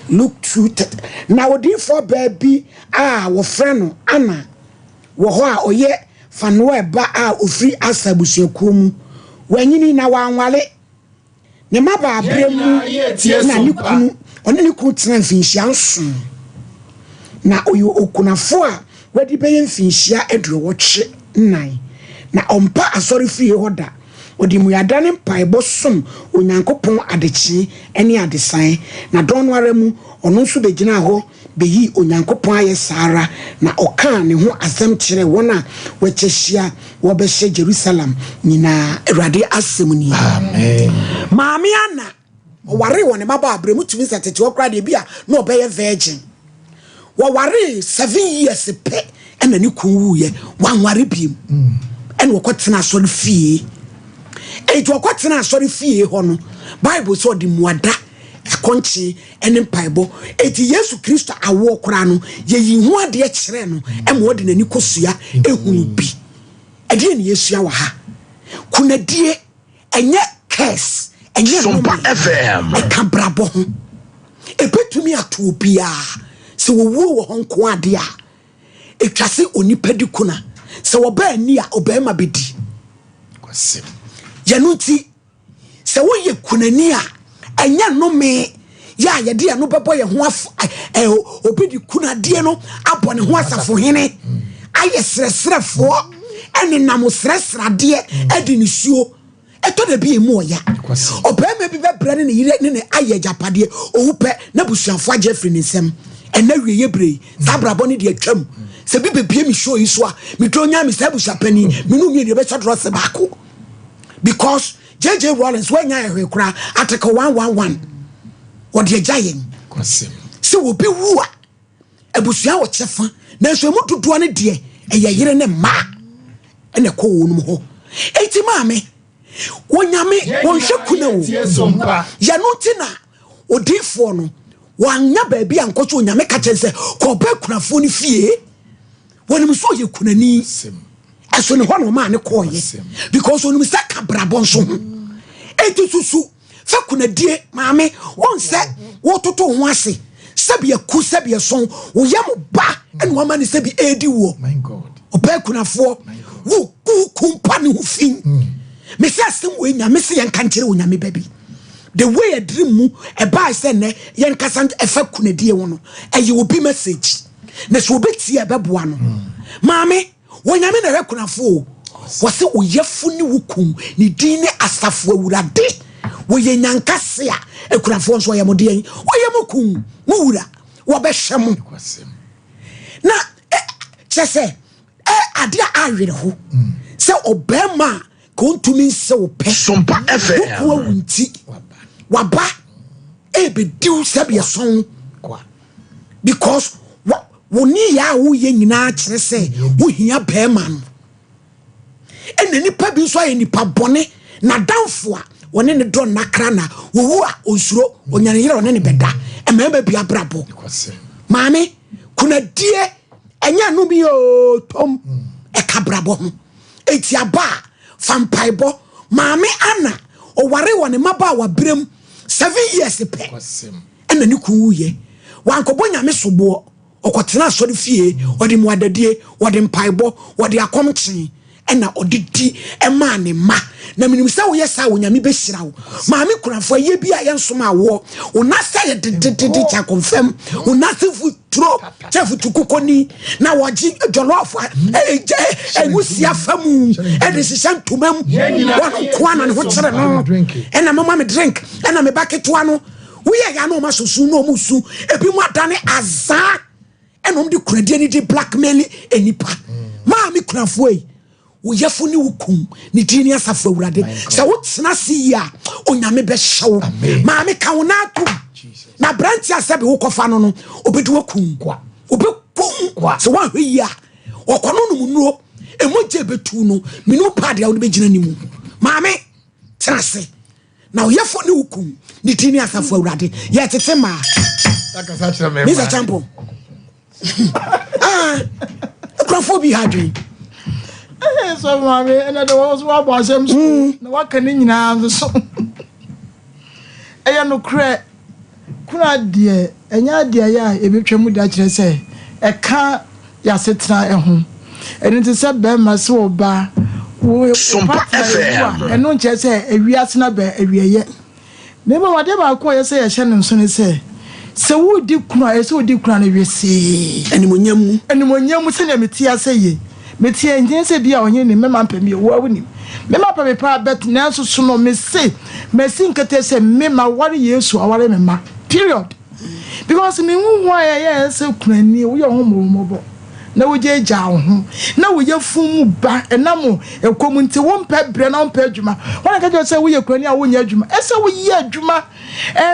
Luke 2:30. Now odi for baby wo freno ana wo ho a oye fanwe ba a ofri asabusuakuo mu wanyini na wanwale ne maba abremu na ni kunu oni ni kunu tena mfinhia nso na oyo okunafo a wadi beye mfinhia eduro wohwe nnan na ompa asori fie hoda odi muyada ne mpaebo som onyankopon adechi ene adesan na donware mu ono nso begina ho beyi onyankopon aye sara na oka ne ho asem kire wona wechehia wobehye Jerusalem nyina Awurade asem ni amen. Maami ana oware woni maba abremu tumi satete okra de bia na obeye virgin wo ware 7 years pe ena ni kunwu ye wanware biem ena wokotena asori fie ejo wokotena asori fie ho no Bible so di muada akonchi ene mpaibo eti Yesu Kristo awo kora no ye yihu ade e kire no ema odi nani kosua ehunu bi ade ne Yesu awa ha kunadie enye curse enye Sompa FM ekabrabo ho ebetumi ato bia se wo wo honko ade a etwase onipadi kuna se wo ba ani a obema bedi kwasem yanuti se wo ye kunani a enya no me ya ye de no bebo ye ho obedi kuna de no abone ho asafo hene aye sresrefo ene nam sresrade edi ni suo eto de bi emu oya obema bi bebre ne yire ne aye japade ohupe na busuafo agefri ne nsem ena wiye bre sabrabo ne de atwam se bi bebie mi show yi so a mi tonya mi sabu sapani mi nu mi de be chadro se bako because JJ Rollins when ya ehwe kura article 111 what ye giant kwasem se wo bi wu a abusua wo chefa na so mu dodo ne de eye yire ne ma ene ko wonum ho enti maame wonyame wonhwe kuna wo ya no tina odifo no wanya baabi ankoso onyame ka chense ko ba kunafo ni fie wonim so ye kunani aso ne ho no ma ne ko ye because onim saka brabon so enti susu fa kunadie maame won se wo toto ho ase sabi aku sabi son wo yam ba ene wo ma ne sabi edi wo my god oba kunafo wo ku kumpa ne ho fin me se asem wo nyame se yen kan kire wo nyame baby the way a dream mu e ba se ne yen kasa e fa kunadie wo no e ye obi message na so obeti e beboa no maame wonyame na rekunafo wo se oyefu ni wukum ni din ne asafo awurade wo ye nyankase a ekunafo nso yemode yen wo yemokum wo wura wo behwem na chese ade a awere ho se obema ko ntumi nse wo pe Sompa FM wo wunti waba ebediu sabe son because woni ya wo ye nyina kire se wo hia bema no ene nipa bi so aye nipa bone na danfo a woni ne do nakra na wo a onsuro onyane yire woni ne beda e mema bi abrabo maame kuna die enya no bi o tom e kabrabo ho eti aba fampaibo maame ana o ware woni maba wa brem 7 years pe ene ni ku ye wankobo nyame sobo okotena sori fie odi muadadie odi mpaibo odi akomchi ena odidi ema ne ma na minim sa wo yesa wo nyame behira wo maami kunafo ye bia ye nsoma wo onasa ye de cha confirm onasa futuro cha futukokoni na woji jollof egusi afamu e de sishan tumam won kwana ne ho kire no ena mama me drink ena me bucket wano wo ye ya no ma sosu no musu ebi mu adane azaa enom di kunadie ni di blackmail enipa maami kunafo yi wo yefu ni wukum ni dini asafo awurade se wo tena si ya onyame be hyew maami ka wo na akum na branch asabe wo kofa no no obedi wakum kwa obekum se wa hwe ya okono no munuro emoje betu no minu pade a wo be gina nimu maami tena se na wo yefu ni wukum ni dini asafo awurade ye tete ma akasa kire me Mr. Champo Graphobi hadri so mama and there was what was him no what can nyina so eya no kre kuna de enya de ya ebetwam da kire se eka ya setena eho eni te se be ma se oba wo Sompa FM eno nche se ewiase na be ewieye ne ma wade ba ko ye se ye hye ne nso ne se wo di kuna ye se wo di kuna na wiese enimonyam se ne metia se ye metia nje se bia onye ne mema mpam ye wo awuni mema pa me pa bet na so so no me se nkete se mema ware Yesu aware mema period because me hu ho ye se kuna ni wo ye ho mo na wo je ja ho na wo ye fun mu ba enamo ekomunti wo mpa bre na mpa adwuma wona ka je se wo ye kurani a wo nya adwuma ese wo ye adwuma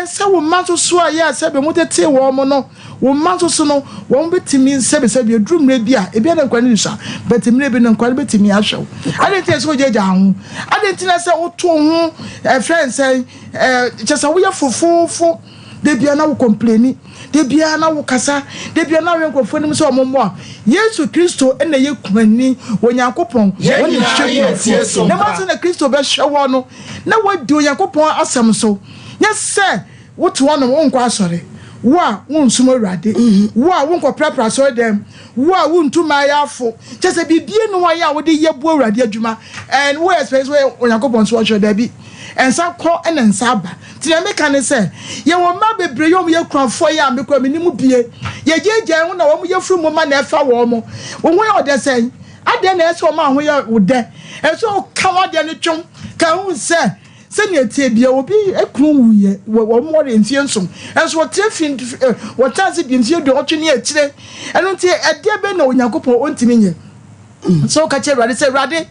se wo manso so a ye se be mutete wo mo no wo manso so no wo betimi se be adrumre bi a ebi na nkwani nsa betimre bi na nkwani betimi ahwew adenti se wo je ja ho adenti na se wo to ho friends che se wo ye fofofo de bia na wo complaini de bia na wo kasa de bia na wo nkofo nim se omommo Yesu Kristo ene ye kumani onyankopon woni hwe na ma se na Kristo be hwe no na wadi onyankopon asem so nya se wo to wono wo nkwa asore wo a wo nsum awurade wo a wo nkwa prapra so dem wo a wo ntuma ya afo chese bibie no wa ya wo de ye bu awurade adwuma and wo expect we onyankopon so hwe da bi ensa ko ene nsa ba ti me kan se ye wo ma bebre yo ye kranfo ya me kwa menimu bie ye jeje ho na wo mo ye furu mo ma na efa wo mo wo ho ya ode sen ade na ese wo ma ho ya ode enso ka wa de ne twom ka hu se ne tie bia obi ekunu wuye wo mo re ntie nso enso wo tie fin wo tanse bi ntie do otwe ne akire eno ntie ade be na onyankopon ontimi nye so ka che rade se rade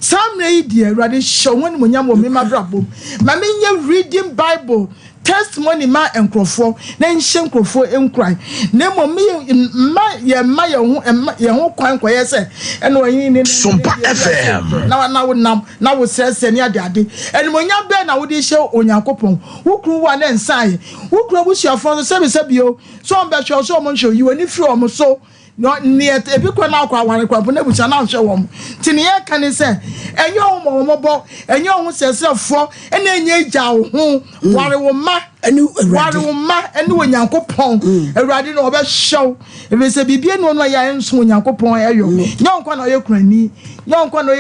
some idea rade show when munyam wo mema brabom ma menye reading Bible testimony ma enkrofo na nhye enkrofo enkran na mo ma ye ho kwan kwaye se eno yin ni Sompa FM na wo sese ni ade eno munyam be na wo di hye onyankopon wukru wa na nsae wukru busuafo so se bio so on be hwe so mo nhwe yi wani firi o mo so no neat ebi kwa na akwa wan kwa bo na bucha na hwe wom ti ne ye kan se enye wo mo bo enye wo sesefo ena enye gya ho ware wo ma eni onyankopon awurade no obe hyew ebe se bibie no no ya enso onyankopon eyo nyonkwa na ye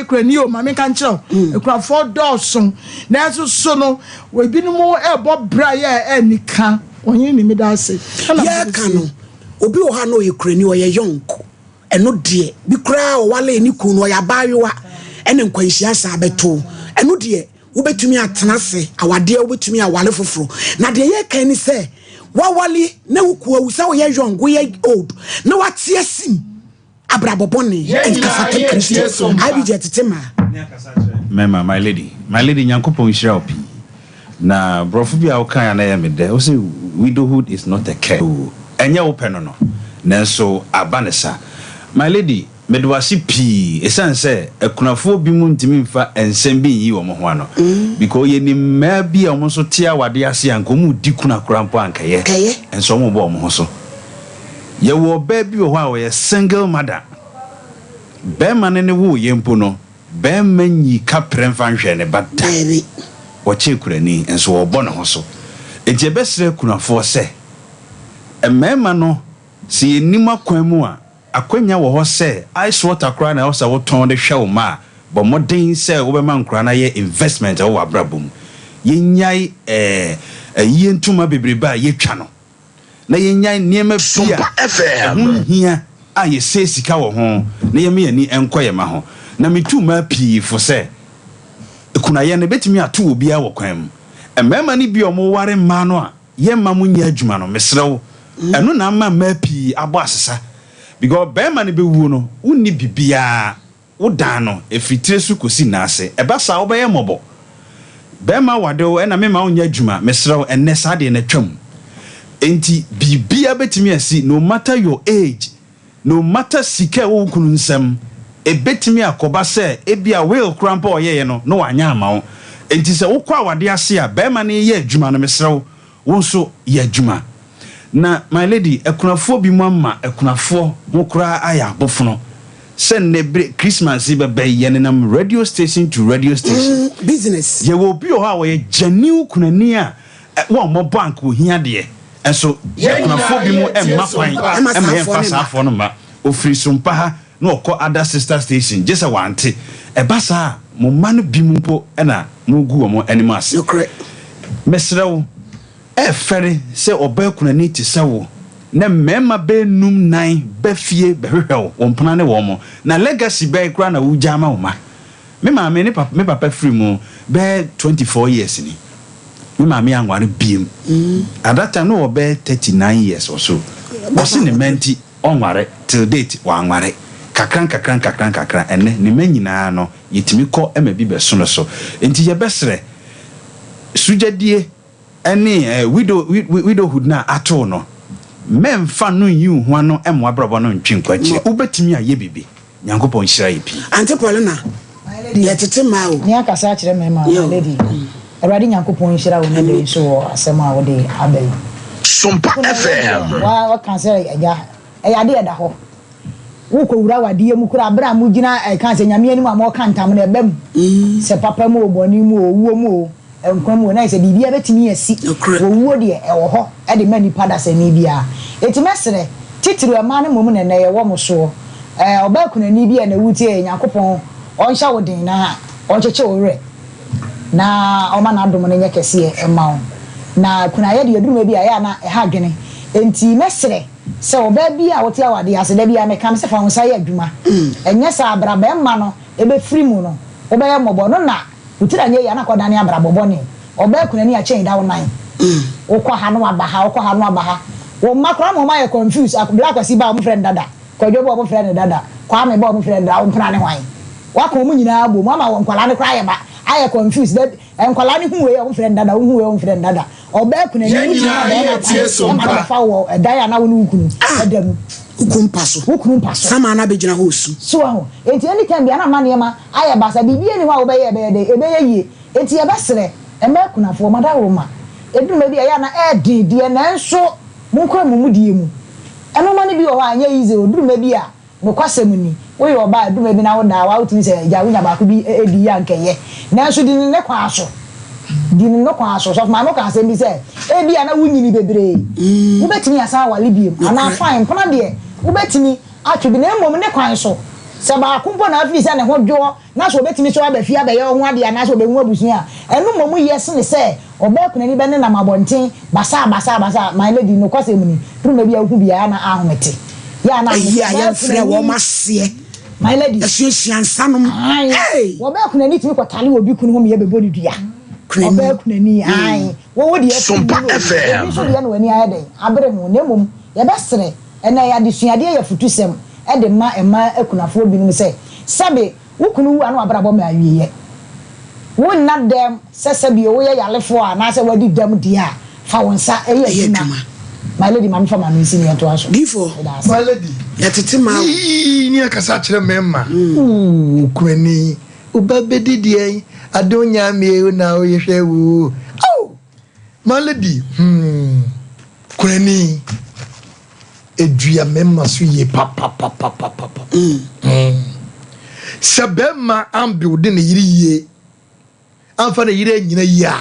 kurani o ma me kan kire ekura for dawson na enso so no we binumo ebo bra ya enika onye ni me da se ya kanu obi o ha no ye kurani o ye yonko eno de bi kura o wale ni kunu o ya bayewa ene nkwanhia sa beto eno de wo betumi atena se awade wo betumi awale foforo na de ye kan ni se wawale na wuku awusa wo ye yongo ye old na watie sim abrabobone enkafate Kristo abi je tetema mema my lady nyankopon hira opi na brofu bia wo kan na ye me de wo say widowhood is not a care enye wo peno no nanso abanesa my lady medwasi pi esanse ekunafo bi mu ntimi mfa ensem bi yi wo mo ho ano because ye ni ma bi a mo so tia wade ase anko mu di kuna krampo ankaye enso mo bo mo ho so ye wo ba bi wo ho a ye single mother be man ne wo ye mpo no be manyi ka premfa nhwe ne bata wo che kurani enso wo bo ne ho so eje besre kunafo se emema no si enima kwan mu a akwanya wo ho se ice water kra na osa wo ton de hwe wo ma bo modern se wo be man kra na ye investment wo abrabom yenyai yentuma bebreba ye twa no na yenyai niema bia hia a ye se sika wo ho na ye me ani enkoye ma ho na metuma pii fo se kuna ye ne betimi ato obi a wo kwan mu emema ni bi o mo ware ma no a ye ma mo nya adwuma no mesrew eno na ma ma pii abo asesa because be man be wu no unni bibia wo dan no efitire su kosi na ase eba sa wo be ye mobo be ma wade wo na me ma onya adwuma mesrew enne sa de na twam enti bibia betimi asi no matter your age no matter sika wo kunu nsam ebetimi akoba se ebia will cramp oyeye no no wanya ama wo enti se wo kwa wade ase a be ma ne ye adwuma no mesrew wo so ye adwuma na my lady ekunafo bi mu amma ekunafo mo kura aya bofono sen ne Christmas be ye nenam radio station to radio station business ye wo bi o ha wo ye genuine kunani a wo mo bank wo hia de and so kuna fobi mu emma kwan emma yemfa saafo no ma ofiri Sompa ha no okọ other sister station just a wante eba sa mo ma no bi mu mpo na mo gu mo animals mesrew fere se oba kuna ni ti sewo na mema be num nan be fie be hwehwew wompana ne wo mo na legacy be kra na wujama wo ma me ma me papa free mu be 24 years ni me ma me anware biem at that time no be 39 years or so boss ni menti onware till date wa anware kakran ene ni manyina no yetimi kọ ema bi be so no so enti ye besre sujadie ene widowhood na ato no memfa no yu ho ano emwa brabo no ntwenkwachi ubetimi aye bibi nyankopon hyira yipi ante Paulina ye tete ma o ni akasa akire me ma lady Eradi nyankopon hyira wo na de so asem a wo de abel Sompa FM wa kan say ya de da ho wo ko wura wade mu kura bra mu gina kan say nyame ani mu am kan tam na ebam se papa mu oboni mu owuo mu enkwa mu na say bibia betimi asi owuo de e wo ho e de mani pada se ni bia etimesere titiri ama ne mom na ye wo mo so oba kunani bia na wutie nyankopon onhya wo den na oncheche owre na oma na adom ne nye kese e ma na kuna ye de aduruma bi aya na ha dwene enti mesere se oba bi a wote awade ase da bia me kam se fa wonsa ye adwuma enye sa abraba emma no ebe free mu no oba ye mobo no na utira nye ya na kodane abraba boni oba kunani a chen da wo nan okọ ha no abaha wo makra mo ma ye confuse black asi ba mo friend dada kodwo bo mo friend dada kwa me bo mo friend da wo mpra ne hwan wako mu nyina abo mama wo nkwala ne kra ye ba aye confused that enkwala ne hu we wo friend dada wo hu we wo friend dada oba kuna ni mu na ba tie Sompa fa wo daya na wo ne ukunu adam ukunu paso sama na begina hosu so aho enti any time bia na mane ma aye ba sa bibie ni wa wo be ye ebe ye yie enti ye besere ema kuna fo mada wo ma eduma bi aya na de na nso mu kwa mu die mu eno ma ne bi wo anya easy oduma bi a no kwasem ni wo yo ba eduma bi na wo da wa utimi se ja wo nya ba ko bi edi ya nkeye na nso di ne kwa aso so ma no ka se bi se e bi ana wunyini bebre wo betimi asa wale bi ana fine pona de wo betimi atwe bi na emom ne kwan so se ba kumpo na afi se ne ho dwo na so betimi so aba fi aba ye ho ade na so be hu abusu a enu mom yes ne se oba kuna ni be ne na mabonten basa my lady no kwase mu ni pruma bi ahu bia na ahomete ya na ya frɛ wo masie my lady asuasuan sanom oba kuna ni timi kwatale obi kunu ho me ye bebo ni dua oba kuna ni wo di Sompa FM so dia no ani ayede abere ho na mom ye besere ena ya de suade ya futusem e de ma akunafo bi no se sabe wo kunu wu anu abrabo ma awiye wo na dem sesabi wo ye yalefo a na se wadi dem dia fa wonsa e ye adwuma my lady mam fa ma no sini to aso before my lady ya tete ma ni akasa kire memma kwani ubabedi die adonya me na o yehwe wo my lady kwani edua memma so ye papa sabema ambude ne yiri ye amfa ne yiri nyina ya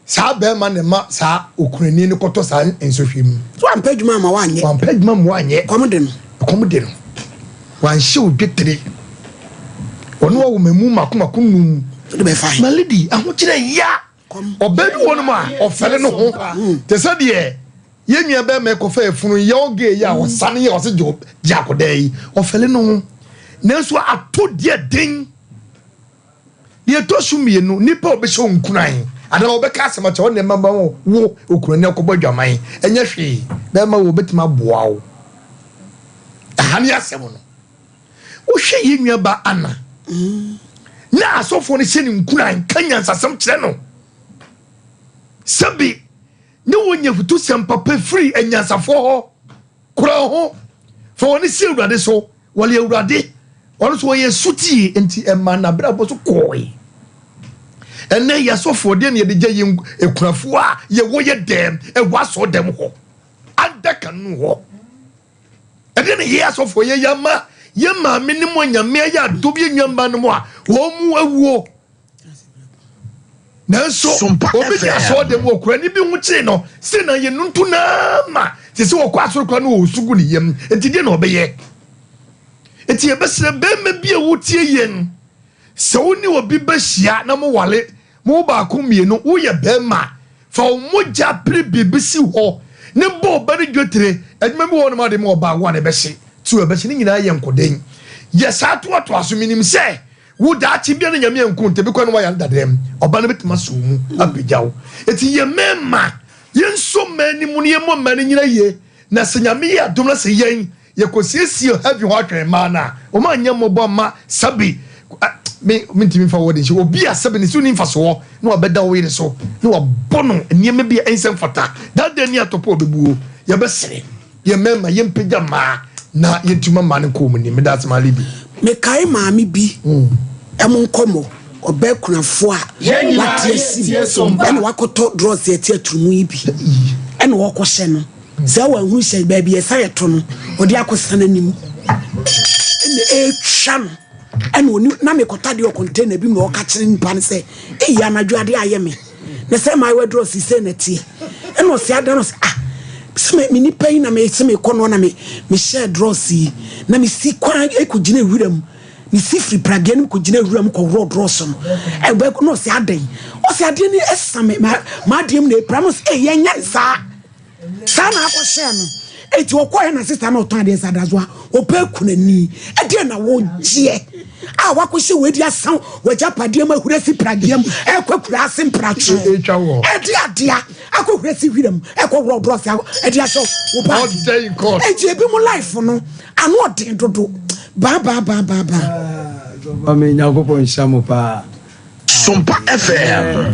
sa bema ne ma sa okunani ne koto sa ensohwem so ampadwuma ma wanye komde no wan show bitire ono wo memu makomakunum de be fine my lady ahokire ya obedu wonu ma ofele no ho te se de yenua be me kofa efunu ye oge ya wosane ye wose job jakodai ofele no nanso ato de den ye to sumie no nipa obehye nkunan ada obeka asema che wona mama wo okurani akobadwaman enye hwe be ma wo betima boa wo ahani asem no wo hwe yenua ba ana na asofo ne hye nkunan kanya nsasem kire no sabi ne wonya futu sempapa free enyansafo ho kura ho fo woni si urade so wale urade wonu so ye suti enti emma na bra bo so koi enne yasofo de ne de gye ekunafo a ye wo ye dem e waso dem ho adaka nu ho ede ne ye yasofo ye yama ye ma minimo nyame ya dobi nyamba no mo a wo mu awuo nanso obi di aso dem wo kura ni bi hu chi no se na ye nuntu na ma ti se wo kwa so kura no wo sugu ni yem enti de na obeye enti e besere be ma bi e wo tie yen se wo ni obi ba hia na mo wale mo ba ko mienu wo ye be ma fa wo moja pri bibisi ho ne bo ba ni dwetire adwuma bi wo no ma de mo ba wo na be hye tu e be hye ni nyina ye nkoden ye sa to aso minim se wo da chi bia na nyame enku nte bi kwa no wa yan dadem oba na betima so mu abejawo eti ye mema ye nso mani mu ne ye mo mani nyina ye na se nyame ye adom na se yen ye kosiesie heavy ho atwen ma na o ma nya mo bo ma sabi me ntimi fa wodi nchi obi asabi ne su ni mfa so no obeda wo yire so no obono niam bia ensem fata that day ni atopo obebuo ye besere ye mema ye mpega ma na ye ntuma ma ne ko mu ni me that's my libi me kai maami bi Nkomo oba kunafo a watie sim ene wakoto drugs ye tie tumu yi bi ene wokohye no za wa hu hye ba bi esa yeto no odi akosana nim ene twa no ene oni na me kota de container bi me woka kire nipa ne se eya anadwo ade aye me ne se my we drugs se na tie ene o se ada no se me nipa yi na me se me kono na me share drugs yi na me si kwan ekugina wiram ni sifri pragen ko gina wiram ko road rosom e ba ko no se adan o se adan ni esame ma dem na promise yenya sa na ko share no eti okoye na sister na oton ade sadazoa opa kunani e de na wo gie a wakohye wedi asan waja padem ahurasi pragiam e kwakura asim pracho e de adea akohurasi wiram e ko road rosom e de aso wo ba e je bi mo life no anu odin dodo ba me nyagopo nshamo pa Sompa FM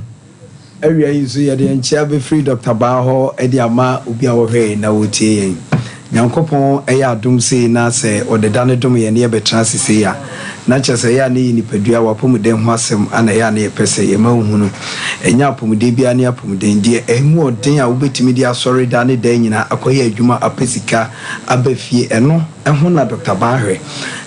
area yiso ye de nchia be free Dr. Baho e de ama obi a wo hwe na wo tie yen nyankopon e ya adom sei na se odeda ne dom ye ne betra sese ya na chese ya ne nipadua wapomuden ho asem ana ya ne pese ye mahunu enya apomuden bia ne apomuden die emu odin a wobetimi dia sorry da ne dan nyina akoye adwuma apesika abafie eno eho na Dr. Bahwe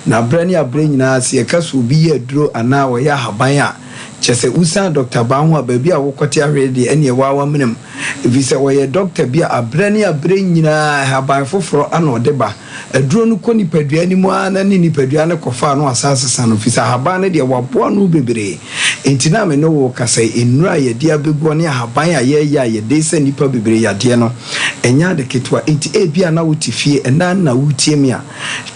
na brani abre nyina se ye kaso bi ye duro ana wo ya haban a chese usan Dr. Bahu ababi a wokote ahwede ene wawa menem visa wo ye doctor bia abrani abre nyina haban foforo ana odeba aduro no koni padua ni mu ana ni padua ne kofa no asase sano fisa haban ne de waboa no bebre entina me no wo kasa enura ye dia beguo ne haban a ye de se nipa bebre ya de no enya de ketwa enti ebia na wotifie ena na wotie me a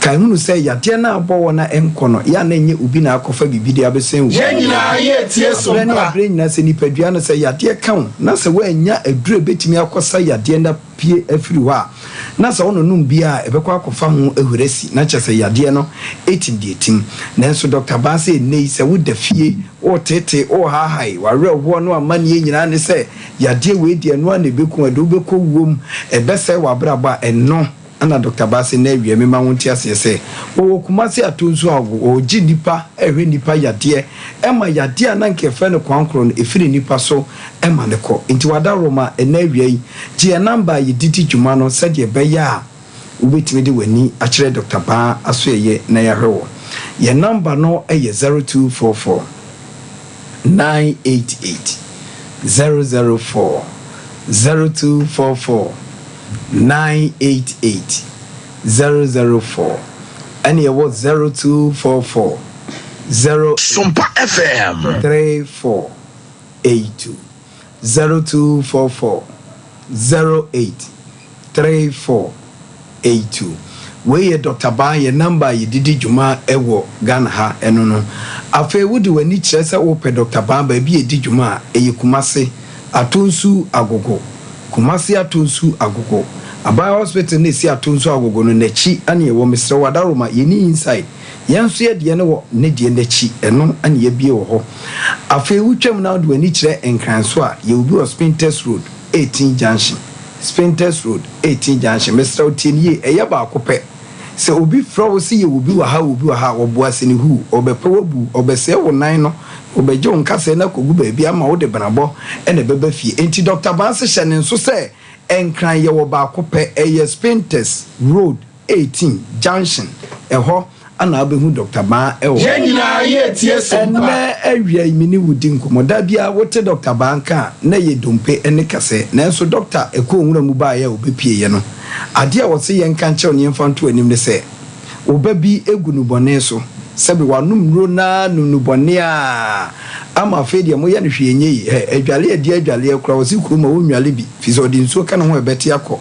kan hunu se ya de na abo na enkono ya na nye ubi na akofa bibidi abesen wo nyina ye tie Sompa abre nyina se nipadua no se ya de kan na se wo enya aduro betimi akosa ya de na pie afiri ho a na se wono num bia ebekwa akofa ho ehuresi na chese ya de no etim de etim nanso Dr. Base nei se wo da fie o tete o hahai ware wo no amane nyina ne se ya de we de no na beku adu beko wom ebese wabraba eno ana Dr. Base na wie me ma wonti ase se wo kumase atonsu ago o gi nipa ehwe nipa yade ema yade na nkefe ne kwankro no efiri nipa so ema ne ko nti wada roma ena wie gi number yi didi djuma no se de be ya ubetimi de wani a kire Dr. Ba aso ye na ya hwewo ye number no eye 0244 988 004 0244 988 004 and it was 0244 Sompa FM 3482 0244 083482 where Dr. Ba ye number ye didi juma ewo Ghana ha eno no afa wudi wani kire se wo pe Dr. Ba ba bi ye di juma eye kumase atonsu agogo kumasi atonsu agogo Abaya hospital ne si atonsu agogo no nachi ane ye wo Mr. Wadaroma ye ni inside yanso ye de ne wo ne de nachi eno ane ye bie wo ho afa wutwam na do ani kire enkranso a ye obi Spinters Road 18 Junction Spinters Road 18 Junction Mr. Otinie eye ba akopɛ se obi fro si ye obi wa ha oboase ne hu obepe wobu obese wo nan no obeje onkase na kogu ba bia ma wo de banabo ene beba fie enti Dr. Banse hyene nso se enkran ye wo ba akopɛ eye Spinters Road 18 Junction eho ana abehu Dr. Ba ewo nyina ye tie Sompa awia imini wudi nkomoda bia wote Dr. Ba nka na ye dompe ene kase na enso doctor eko nwura mu ba ya obepie ye no ade a wose ye nka nche oni mfanto anim ne se obabi egunu bone so sebe wanum ro na nunu bone a ama fedi mo ye no hwe enyi adwale adi adwale akura wose kuruma wo nwale bi fizo odi nsuo ka no ho ebeti akọ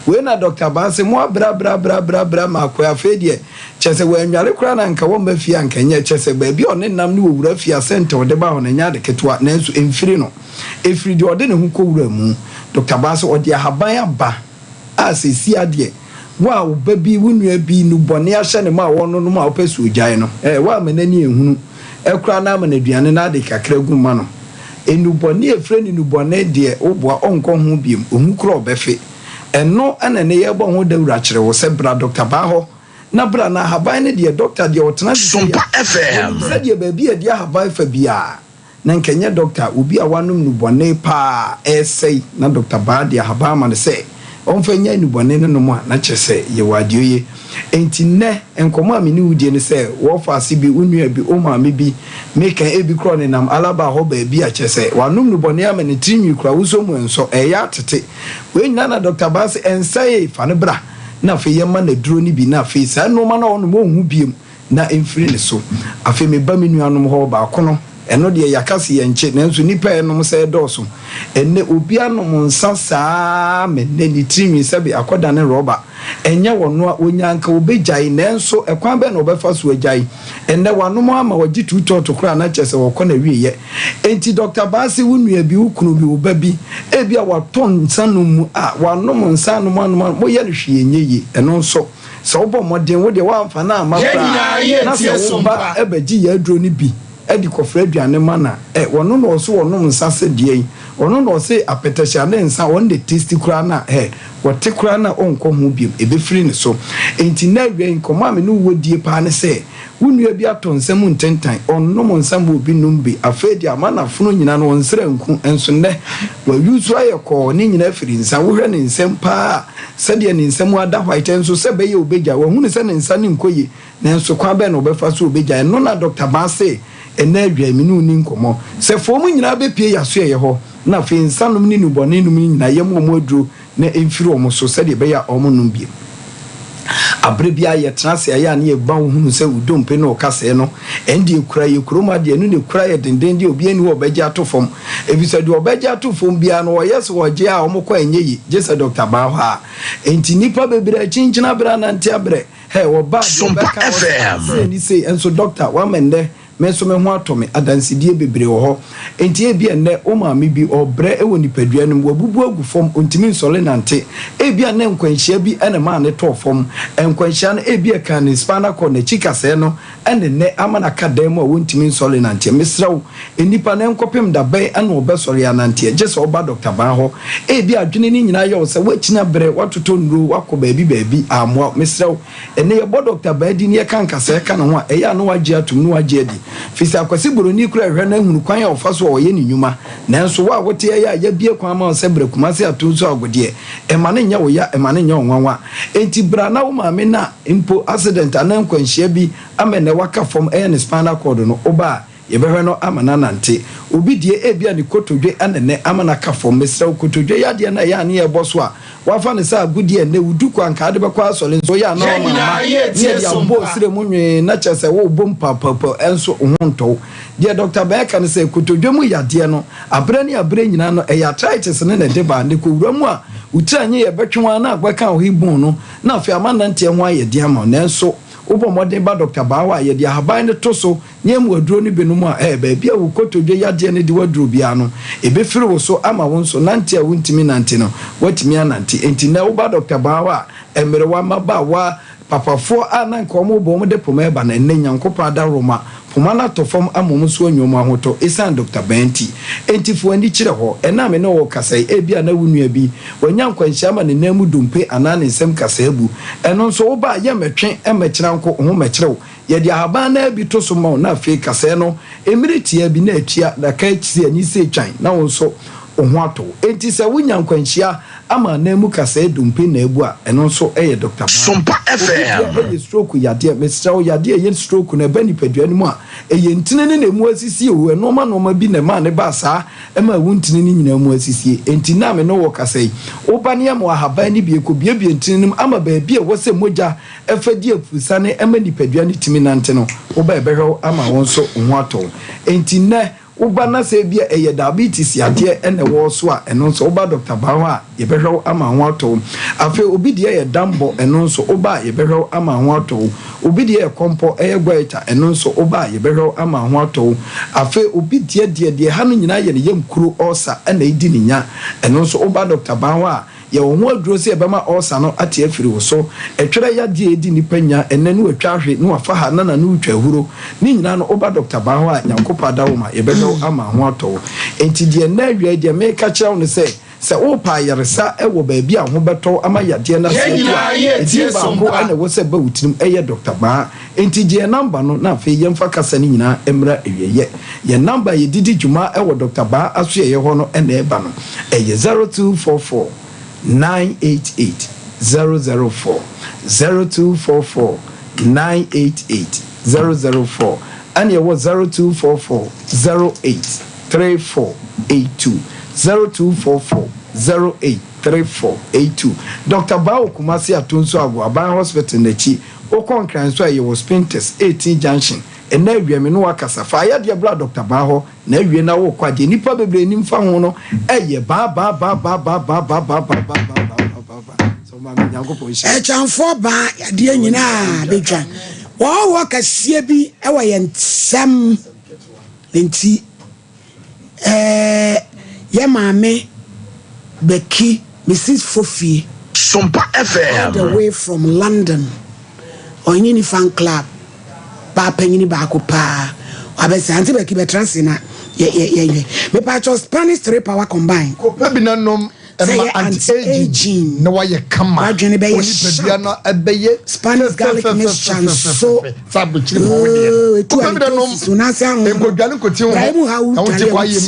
we na Dr. Ba se mo bra ma akwa fedi chese we nwale kura na nka wo mafia anka nya chese ba bi one nam ne wura fia center ode ba ho na nya de ketwa na enso emfiri no efiri de ode ne hu ko wura mu Dr. Ba se ode ahaban aba a se si ade wa obabi wunua bi nu bone ahye ne ma wono no ma opesu ogyae no wa manani ehunu ekura na manaduane na de kakra guma no enu bone efre ni nu bone de oboa onko ho biem ohu kro obefe eno ana ne yebo ho dawura kire wo se bra Dr. Ba ho na bra na haban ne de doctor de otena Sompa FM se de ba bi de haban fa bia na nkenya doctor obi a wanum nu bone pa esei na Dr. Ba de haban ma ne se onfanya ni bone no mo na chese ye wadioye enti ne enkomo amini wudie ne se wo fa ase bi unua bi o ma me bi meka ebi kro ne nam alaba ho ba bi a chese wanum no bone amane trinwi kra wuso mu enso eya tete we nyina na Dr. Ba se ensaye fa ne bra na fe ye ma na duro ni bi na fe sa no ma na ono mo hu biem na emfiri ne so afi me ba menuanom ho ba kono eno de yakase ye nche nanso nipa enom se doso enne obi anom nsa saa me ne ni timi sebe akoda ne roba enye wono a onyanka obejai nanso ekwan be na obefa so ajai enne wanom ama wagi tutoto kra na chese wokona wiye enti Dr. Ba se wunua bi ukunu bi obabi ebi a waton nsanu mu a wanom nsanu manoma mo ye no hwe enye eno nso so obo moden wo de wa amfa na amafra na se Sompa ebeji ya aduro ni bi edi kofra aduane mana wono no so wono nsase die wono no se apetesha ne nsa won de tasty kura na wote kura na onko ho biem ebefiri ne so enti na wen koma me no wodie pa ne se wunua bi ato nsam ntentan onnom nsam obi numbi afedi amana funu nyina no onsere nku enso ne wa yusu ayeko ne nyina firi nsa wo hwe ne nsam pa sede ne nsam ada white enso se be ye obeja wo hu ne se ne nsa ne nkoye na enso kwa be na obefa so obeja no na Dr. Ba se ena adwa minu ni nkomo se fomu nyina be pie yaso ye ho na fe nsanom ni nubone num nyina ye mo aduro na emfiri omo so se de be ya omo num bi abrebia ye transe aya na ye ba hunu se udompe no kase no endi ekura ye kuroma de enu ne kura ye denden de obi eni wo beja atofom ebisa de obeja atofom bia no yes wo je a omo ko enyeyi je se Dr. Ba ha enti nipa bebere chinchina bra na ntia bre he wo ba de beka se ni se enso doctor wa mende menso me ho atome adansidie bebre wo ho enti e bia ne o ma me bi obre e woni padua no wabubu agufom ontimi nsole nante e bia ne nkwanhia bi ene ma ne tofom nkwanhia no e bia kan ne spana ko ne chikase no ene ne amana kadam a wontimi nsole nante mesraw enipa ne nkopem da bai ana obesore ya nante je so oba Dr. Ba ho e bia adwene ni nyina yo se wachina bre watoto nro wako baabi amwa mesraw ene ye bo Dr. Ba di ne ye kan kase ka no ho e ya no wagye atum no wagye adi fisi akwasi buroni kura hwe na hunu kwan ya ofaso o ye ni nyuma nanso wa wote ya bie kwan ma se bre kumase atunso agode e ma ne nya wo ya e ma ne nya onwanwa enti bra na wo ma me na impo accident anan kwanhia bi amene waka fom e ne spinal cord no oba ye behwe no amana nante obi die e bia ne kotodwe anene amana ka fom mesra kotodwe ya de na ya ne ye boso a wafa ne sa agudie ne wudu kwa nka ade bekwa asole nso ya na ma ye ambo sire munwe na chese wo bom papa enso ohunto de Dr. Ba ka ne se kotodwe mu ya de no abre ne abre nyina no e ya arthritis ne de ba ne ko wura mu a utranye ye betwenwa na agbaka ohibun no na afi amana nte ho aye de ama nenso ubo modern ba Dr. Ba wa ye de haban ne to so nyem waduro ni benum a ba bia wo kotodwe ya de ne de waduro bia no e be firi wo so ama won so nante a wontimi nante no watimi anante enti na wo ba Dr. Ba wa emere wa maba wa papafo anan ko mo bo mo de poma ba na ne nyankopa da roma poma na to fam amom so anwom ahoto esan Dr. Ba enti fo ani kire ho ena me no wo kasai e bia na wunua bi wanyankwanhia ma ne namu dumpe anane nsem kasabu eno nso wo ba ye metwe emekira nko ho mekire ye dia haban na bi to so ma na fe kasai no emiriti bi na atua da ka kisi ani se twan na wo nso ho ato enti se wunyankwanhia ama na mu kasa edumpe na ebu a eno nso eye Dr. Sompa FM stroke yade mesrawo yade eye stroke na ba nipadua ni mu a eye ntine ne mu asisi o eno ma bi na ma ne ba saa e ma wu ntine ne nyina mu asisi enti na me no wo kasa yi oba ne am ahaba ni bi ko bie ntine nim ama ba bi e wo se moja efadi afusa ne e ma nipadua ni timi nante no oba e behwe ama won so ho ato enti na uba na se bia eye diabetes yade ene wo so a eno nso uba Dr. Baho a ye behwe ama ho ato afi obi de ye dambo eno nso uba ye behwe ama ho ato obi de ye kompo eye gwaita eno nso uba ye behwe ama ho ato afi obi de hanu nyina ye ne yemkuro osa ena idi ninya eno nso uba Dr. Baho a ye wo ho aduro se ebema osa no ate afiri wo so etwere ya de edi nipanya enne no atwa hwe no afa ha na no utwa huro ni nyina no uba Dr. Baho a nyankopa dawo ma ye behwe ama ho ato enti de na awie de me ka kira wo se wo pa yaresa e wo ba bi a ho beto ama yade na se edi ba ko ana wo se ba wutirim eye Dr. Baho enti de number no na fe yemfa kasa ni nyina emra awie ye number ye didi djuma e wo Dr. Baho aso ye ho no ena e ba no eye 0244 988 004 0244 988 004 and you was 0244 08 3482 0244 08 3482 Dr. Baho Kumasi Atunso Agbo Aban Hospital Nechi Okon Kranso ye was Painters 18 Junction and na wie me no akasa fa ya de bla Dr. Baho na wie na wo kwade nipa bebre nim fa ho no eye ba so ma me nyango po shi e chanfo ba ya de nyina betwa wo kasie bi e wo ye nsem nti ye maame Becky Mrs. Fofi Sompa FM all the way from London Onyini fan club papa nyini ba ko pa abese anti Becky betransina ye me pa cho Spanish 3 power combine ko pa bi nanom anti-aging na waye kama adwene be ye pedua no ebeye Spanish garlic mixture so fabuchiri mo de ko pa bi nanom sunase an enkodwane koti ho awon ti kwaye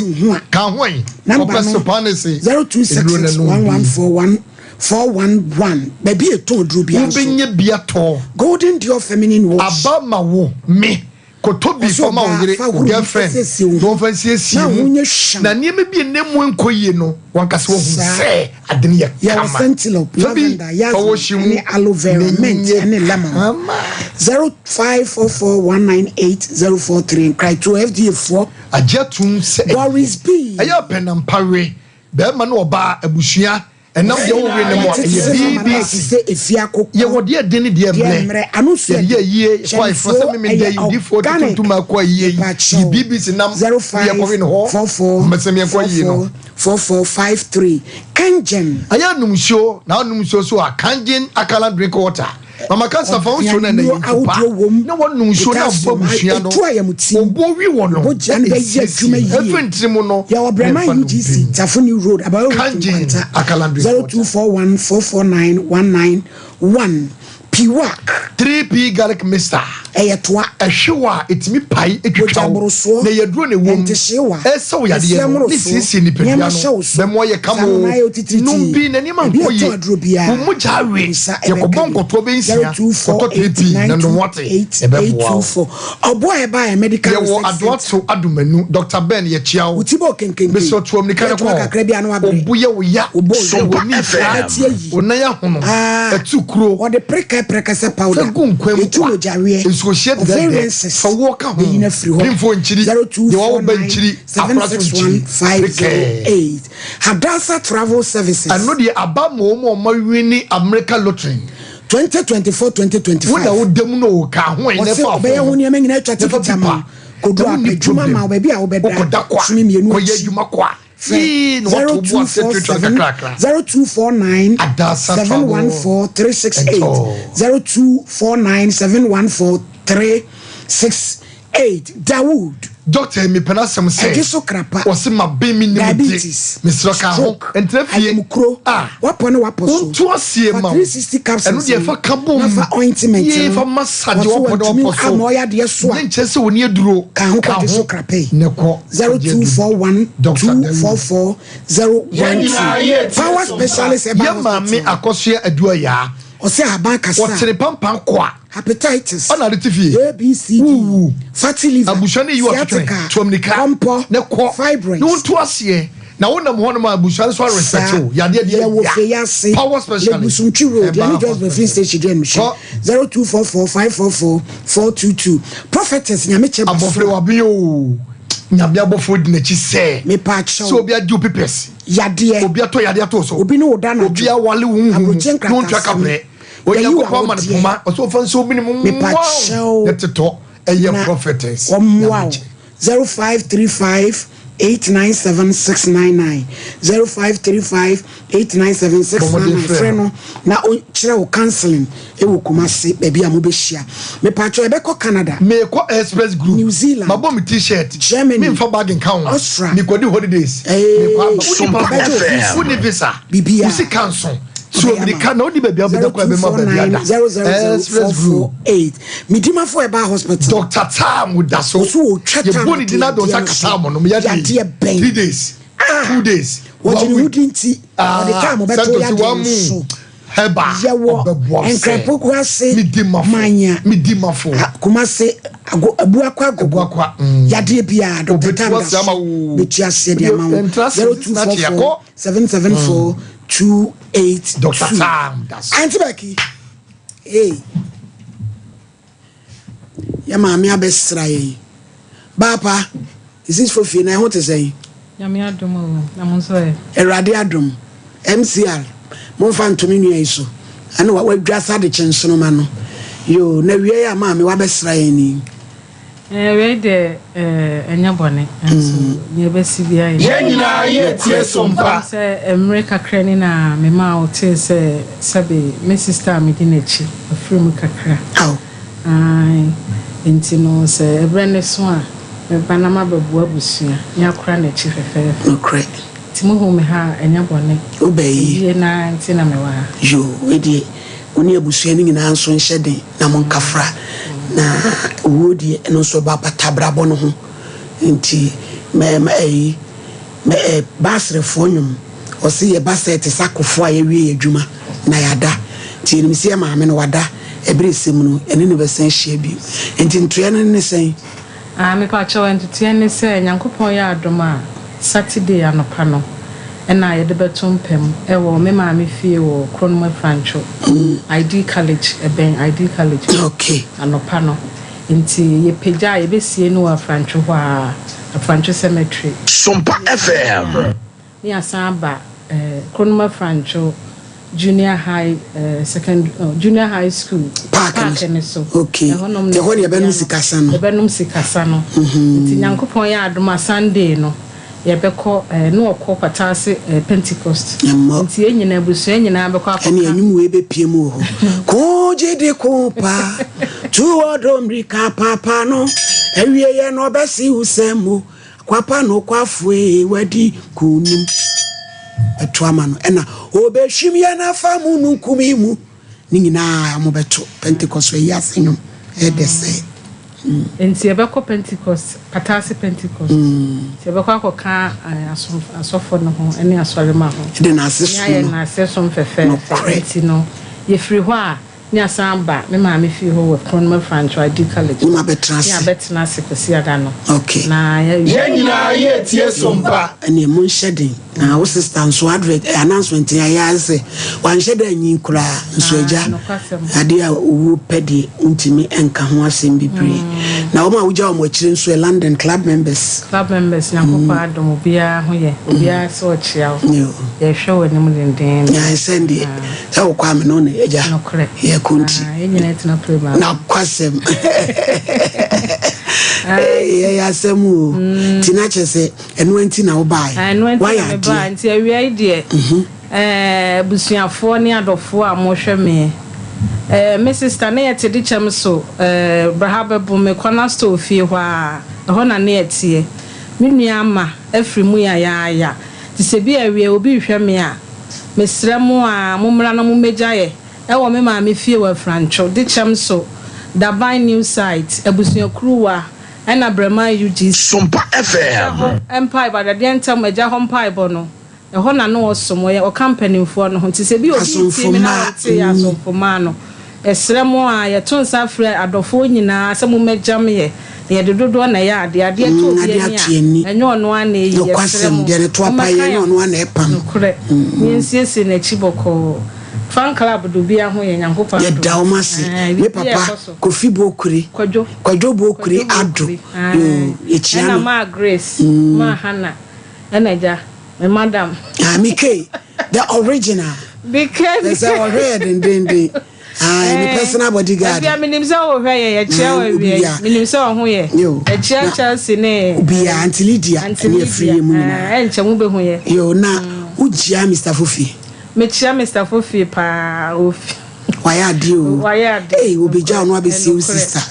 kan ho yi ko pa Spanish 0266114111 baby eto dru bia so benye bia to golden dior feminine wash abama wo me kotobi fama oyire girlfriend no fancy esi na nieme bi enemu enkoye no wankase wo hu se adene ya kama ya sentinel lavender ya ni aloe vera mint and lemon 0544198043 cry to FD4 ajetum se Doris B aya penampawe be ma no oba abusua enam de wo we ne mo ye bi se efiako ye wo de de ne de bre anusu ye kwai for se me de di for to ma kwa ye BBC nam ye ko we ne ho 4453 Kangen aya num show na num show so a Kangen akala drink water mama kansa fa wo show na na yipa na wo num show na bo bushia no obo wi wo no and be ye adwuma yi efentrimu no ya obrama UGC Tafuni road about Kangen akala drink 0241449191 Piwak 3P garlic mixture eyetwa ehwewa etimi pai etwitwa na yeduro ne wom ese wo yade ni sisi ni pedua no bemo ye kamo numbi na ni mankoye mu jawe ye ko bonkoto be nsia koto 3P na no wote ebebo obo e ba medical ye wo adwoto adumanu Dr. Ben ye chiawo utibo kenken be so tuom ni kana ko obo ye wo ya so woni fatie onaya hono etukuro o de prekase powder etulo jawe so share the for walk home in a free home info nchiri the one benchiri 761508 Hadasa Travel Services I know the abamo mo wini America lottery 2024-2025 when I dem no ka ho e nefa be ho ne nyina atwa ticket ma kodu apejuma ma ba bia wo beda sumi mienu ko ye adwuma kwa 0249 714 368 0249 714 368 Dawood doctor me penasem say o se ma be mi nim di Mr. Kaho entrefie wapone waposo to asie ma 360 capsules eno de fa kabom fa ointment ye fa massage wapodo waposo amoya de so ne nche se woni aduro Kaho kwade so krape ne ko 0241 244 012 power specialist ya ma me akoso adua ya o se aban kasa o tere pampan kwa hepatitis ona retifie ABCD fatty liver abushane yi sciatica tuamnika ne ko fibroids no to asie na wona mo hono ma abushane so respect o ya de power specialist Lebusunchi road ya just be free station dey mission 0244544422 prophetess nyameche abofre wabio nyabia bofo di na chi se me pa cho so obi adu pepes yade obi ato so obi no oda na obi awale wu no ntwaka bre oya ko ma ne poma so fa so bi ni mu me pa cho letto eye prophetess 0535 897 699 0535 897 friend na o kire o counseling e wo Kumasi baby am obehia me patcho e be ko Canada me ko express group New Zealand ma bom t-shirt Germany me fa bag in count me ko di holidays me ko aba uni visa bibia usi cancel so America no di baby abeda ko be ma baby ada express group 8 midima for eba hospital Dr. Tam with that so o twata ye boni di na do sakata mo no me ya 3 days 2 days what you wouldn't the time beto ya so Herbal yawo enkrapo kwa se manya midimafo Kumasi abu akwa yade bia Dr. Tam betia se dia ma 0244 774 28 Dr. Tam that's Auntie Becky ya maami abesra yi baba is this for fina what to say ya mi adom na mo so e erade adom MCR mo fa ntomi nua iso ana wa dwasa de chensono ma no yo na wie ya maami wa besra yi ni we de enya bone enso ni ebesi bia yi ye nyina ye tie sompa se America krani na me ma o tie se sabe me sister mi di nachi afrim kakra ai intino se ebrene so a me banama babu abusua nya kra na chi fefe okre timo ho me ha enya bone obeyi ye na ntina me wa yo edi oni abusua ni nyina nso nhyede na mon kafra na wodi eno so ba patabra bono ho nti me basrefo nyum o se ye basete sakofo a ye wie adwuma na yada ti ni se maame no wada ebresem no ene ne besen hia bi nti ntoya ne sen me pa chawo ntoya ne se nyankopon ya adoma Saturday anopa no ena ye de betom pem e wo me maame fie wo Promotional Francho ID college ID college okay anopa no nti ye peja ye besie no wa Francho ho a Francho cemetery Sompa FM ni asaba Promotional Francho junior high junior high school park and so okay the one ye benum sikasa no nti nyankopon ya adoma Sunday no ye beko no okọ patase Pentecost nti enyina abusu enyina beko akọ ene enyum we be pie mu ho ko jede ko pa tuodo mrika papa no ewie ye no besi usemu kwapa no kwafue wadi kunum etuama no ena obehwim ye na famu nunkumi mu nyina amobeto Pentecost we yasenyum edese nti ebeko Pentecost patase Pentecost ti ebeko akoka asofo no ho ene asorema ho de na aseso ya na aseso mfefe nti no ye free ho a ni asamba me maame fi ho we Promotional Francho ID college ni abetrase ya betna sekosi ada no okay na ye nyina ye tie sompa ene mun shedin na wo sister nso advert announcement ya yaze wan sheda nyin kura nso eja ade a wo pedi ntimi enka ho asem bibire na wo ma wo ja wo akire nso London club members nyakopa adom bia ho ye bia so chia ye hwe woni mu denden ya sendi sa wo kwa me no na eja ye kunti enyina tina program na kwasem ya semu tina chese enu enti na wo bai why ya ba nti awia ide busuafo ni adofo a mo hwe me me sister na ye tedi chem so brahaba bu me kona store fie ho a ho na ne etie me nua ama afri mu ya ti se bi awie obi hwɛ me a mesrɛ mu a momra na momegyaye wo me ma me fie wa francho de chem so Davine New Site abusuakruwa na Brema UG Sompa FM Empire ba de entam agya ho mpai bo no ho na no osomo ye o company fo no ho ti se bi obi ti me na ti ya so foma no esrɛ mu a ye to nsa frɛ adofo nyina se momegyam ye ye de dodo na ya ade to obi ani enyo ono ana ye esrɛ mu de to apa ye enyo ono ana epam kure ni nsiesie na chiboko fan club do bia ho ye nyankopa ye daumase me papa Kofi Bokuri Kwadwo Bokuri ado ye chia na ma Grace ma Hana enaja me madam Mike the original because already ndende my personal bodyguard bia minim se wo hwe ye chia wa wie minim se wo ho ye e chia Chelsea ne bia Auntie Lydia ne free mu na enche mu be ho ye yo na ujia Mr. Fofi mechia Mr. Fofi pa ofi waya dio obeja no abesi o sister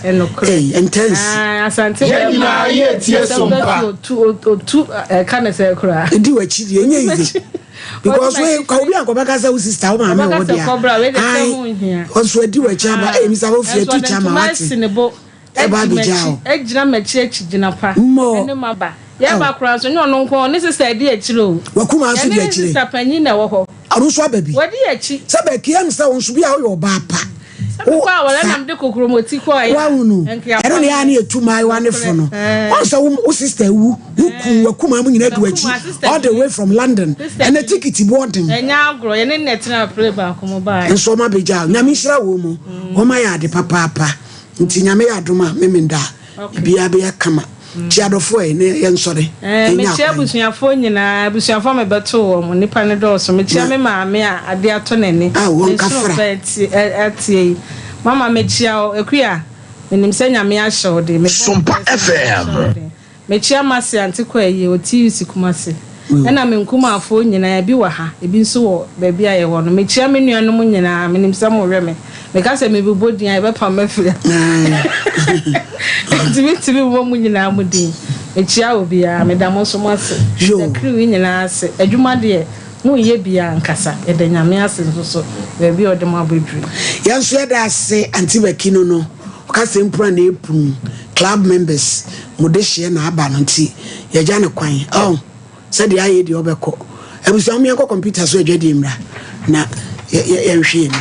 intense asante na ye tie Sompa tu kana se kura di wachi enye ize because we ka obi anko baka say o sister o ma me wo dia also di wachi aba Mr. Fofi tu chama wati e ba bija o ejira mechi ejina pa ene maba ya ba kura so nyo no nko ne sister di echiro wakuma so di echire sister panyin na wo ho aruso ababi wadi echi sabe kiam sa won so bia wo ba pa o wala nam de kokromoti ko ai wawunu ero ne ya na etuma wa ne fo no on so wo sister wu wakuma mu nyina du achi all the way from London and the ticket boarding enya agro ye ne netina play ba ko mo ba enso ma beja nyame hira wo mu wo ma ya de papa nti nyame ya doma memenda bia bia kama chiadofo e ne yensore me chia busuafo nyina busuafo me beto wo mo nipa ne do so me chia me maame a ade ato nani won kafra atie mama me chia ekua menim se nyame a hyew de me Sompa FM me chia mase antikwa ye oti usikumase ena me nkuma afo nyina ya bi wa ha ebi nso wo ba bia ye wo no me chia me nuanom nyina menim se mo hwe me ka se me bi bodin ya be pa mafia tibi wo mu nyina amudi me chia obi a me da mo so mase da kriwi nyina ase adwuma de mu ye bia nkasa e da nyame ase nso ba bia ode mo abodru yanso ya da ase antibakino no ka se mpura na epun club members mo de hye na aba no nti ya ja ne kwan said ya ye di obeko ebusu am yanko computer so adwade mra na ya nhwe ni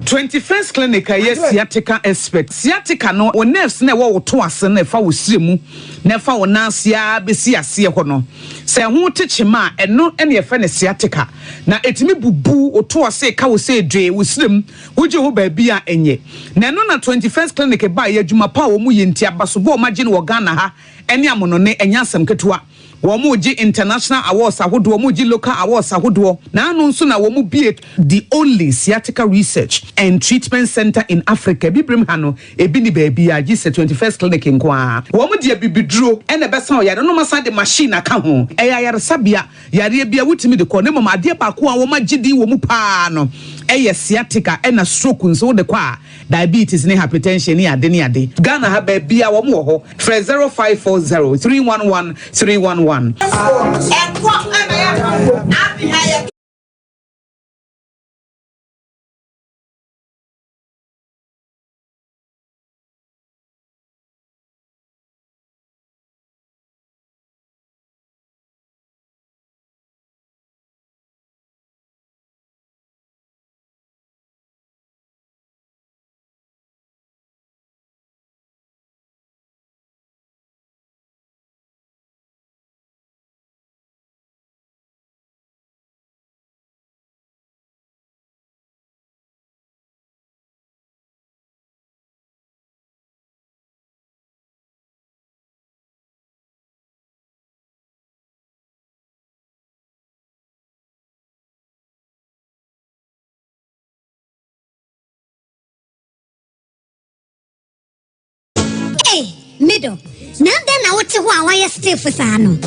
21st clinic yes sciatica expert sciatica no o nerves na wo to ase na fa wo siremu na fa wo nasia besi ase ho no se ho techema eno ene ye fa ne sciatica na etimi bubu o to ase ka wo se dwe wo sirem wo je ho ba bi a enye na eno na 21st clinic ba ye adwuma pa wo mu ye ntia baso bo magine wo Ghana ha ene amono ne enya asem ketewa womuji international awards ahodo womuji local awards ahodo na anu nso na womu be the only sciatica research and treatment center in Africa bibrim hano ebi ni baby a gise 21st clinic nkwa womu de bibidro ene besa o yare no masa de machine aka ho eya yare sabia yare bia wutimi de ko ne mama de ba ko a womu gidi womu pa no eye sciatica ena stroke nso de kwa diabetes ne hypertension ne ade Ghana ha baby a womu ho 0540 311 311 Middle. Nanda na wote ho a waya stiff sano.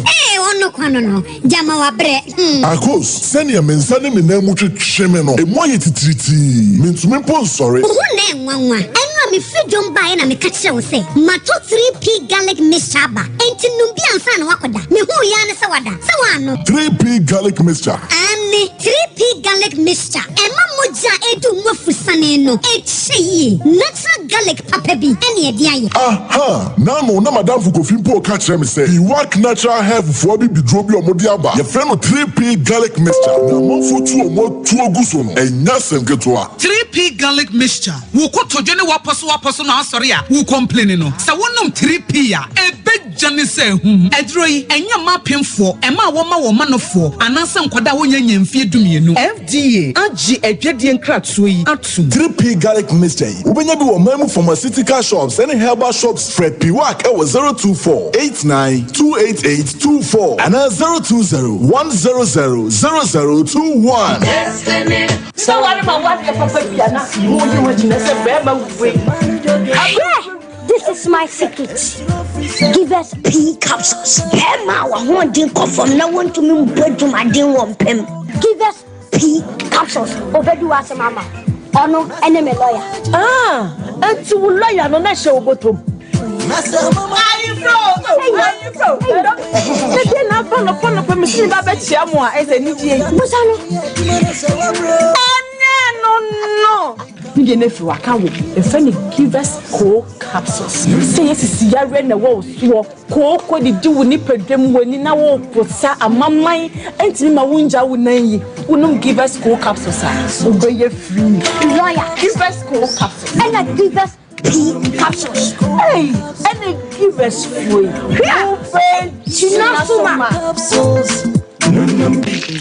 Ono kwano no. Jama wa bre. Akos, senior mensa ne menam mu twetwe me no. Emu aye titiriti. Mentume pon sori. Hu na enwanwa. Enwa me freedom buy na me catch you say. Mato 3P garlic mixture ba. Enti numbi ansa na wakoda. Me hu ya ne se wada. Se wano. 3P garlic mixture. Ani 3P garlic mixture. Ema moja edu mwafusane no. Echi natural garlic papa bi. Eni edi aye. Aha. Nano na madam Fukofimpo catch me say. He work natural health for bi bidrobi omodi aba. Your friend 3P garlic mixture. Na monfo tu omo tu oguso no. Enya semketoa. 3P garlic mixture. Wo ko tojo ne waposo na asori a. Wo complain no. Sa wonum 3P a. Ebe jane se hu. Edro yi enya mapemfo. Ema wo ma no fo. Ananse nkoda wo nya mfie dumienu. FDA agi edwedie nkratoyi atum. 3P garlic mixture. Ubenya bi wo mamu pharmaceutical shops and herbal shops. Fred P. Wack 024-89-288-24 and 020-100-0021. So what about what the papa piana? This is my secret. Give us P capsules. Herbal, I want to confirm. No one to me bedroom. I didn't want them. Give us P capsules. Overdo as a mama. Oh no, enemy lawyer. And to lawyer no na show bottom. Where you from? The na follow permission ba be chia mo a eze ni die. Musano. No. You never waka wo. If any give us cold capsules. Say yes is yare na wo so. Ko di di woni pedwem woni na wo posa amamman entimi ma wunja wo nan yi. Wonum give us cold capsules a. Obeye free. Lawyer, Give us cold capsules. and I give us P capsules. Hey, and they give us free.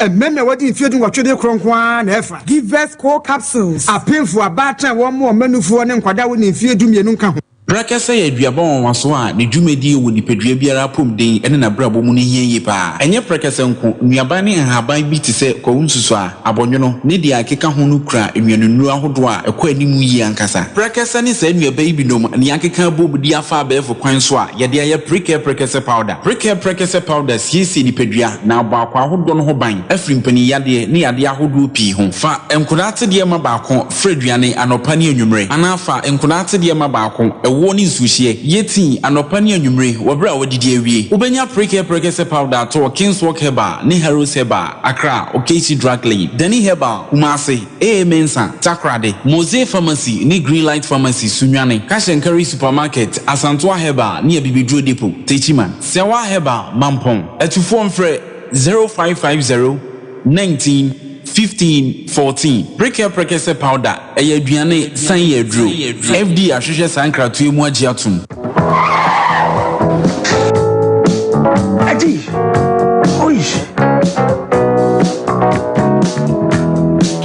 And men are what if you do what you do, Cronkwan, Efa. Give us core capsules. A pin for a batter, one more menu for an inquada if you do me nunca. Prakasa ya duabon waso a ne dwumadi wo nipadua biara pom den ene na brabo mu ne hieye pa enye prakasa nko nuaban ne haban bi te se kwunsusu a abonwono ne dia akeka ho no kura enwanunu ahodo a ekwa animu yi ankasa prakasa ne sa nuaban bi nom ne akeka bobudi afa abefo kwan so a ye de ya prakasa powder siesi nipadua na abakwa ahodo no ho ban afri mpani yade ne yade ahodo pi ho fa enkodate de ma baako freduane anopa ne anwumre anafa enkodate de ma baako woni suhie yeti anopa ne anwumre wobra wodidi awie ubenya prakasa powder to Kingswalk Herbal ne Heroes Herbal Accra Okesi Drug Lane Dani Herbal Kumase Mensa Takrade Mose Pharmacy ne Greenlight Pharmacy Sunwane Kashenkari Supermarket Asantoa Herbal ne Bibidro Depot Techiman Sewa Herbal Mampong etufo mfre 0550 19 15-14 Prakasa powder eye aduane san ye aduro FD ahwehwe sankratoe mu agiatum Adi oish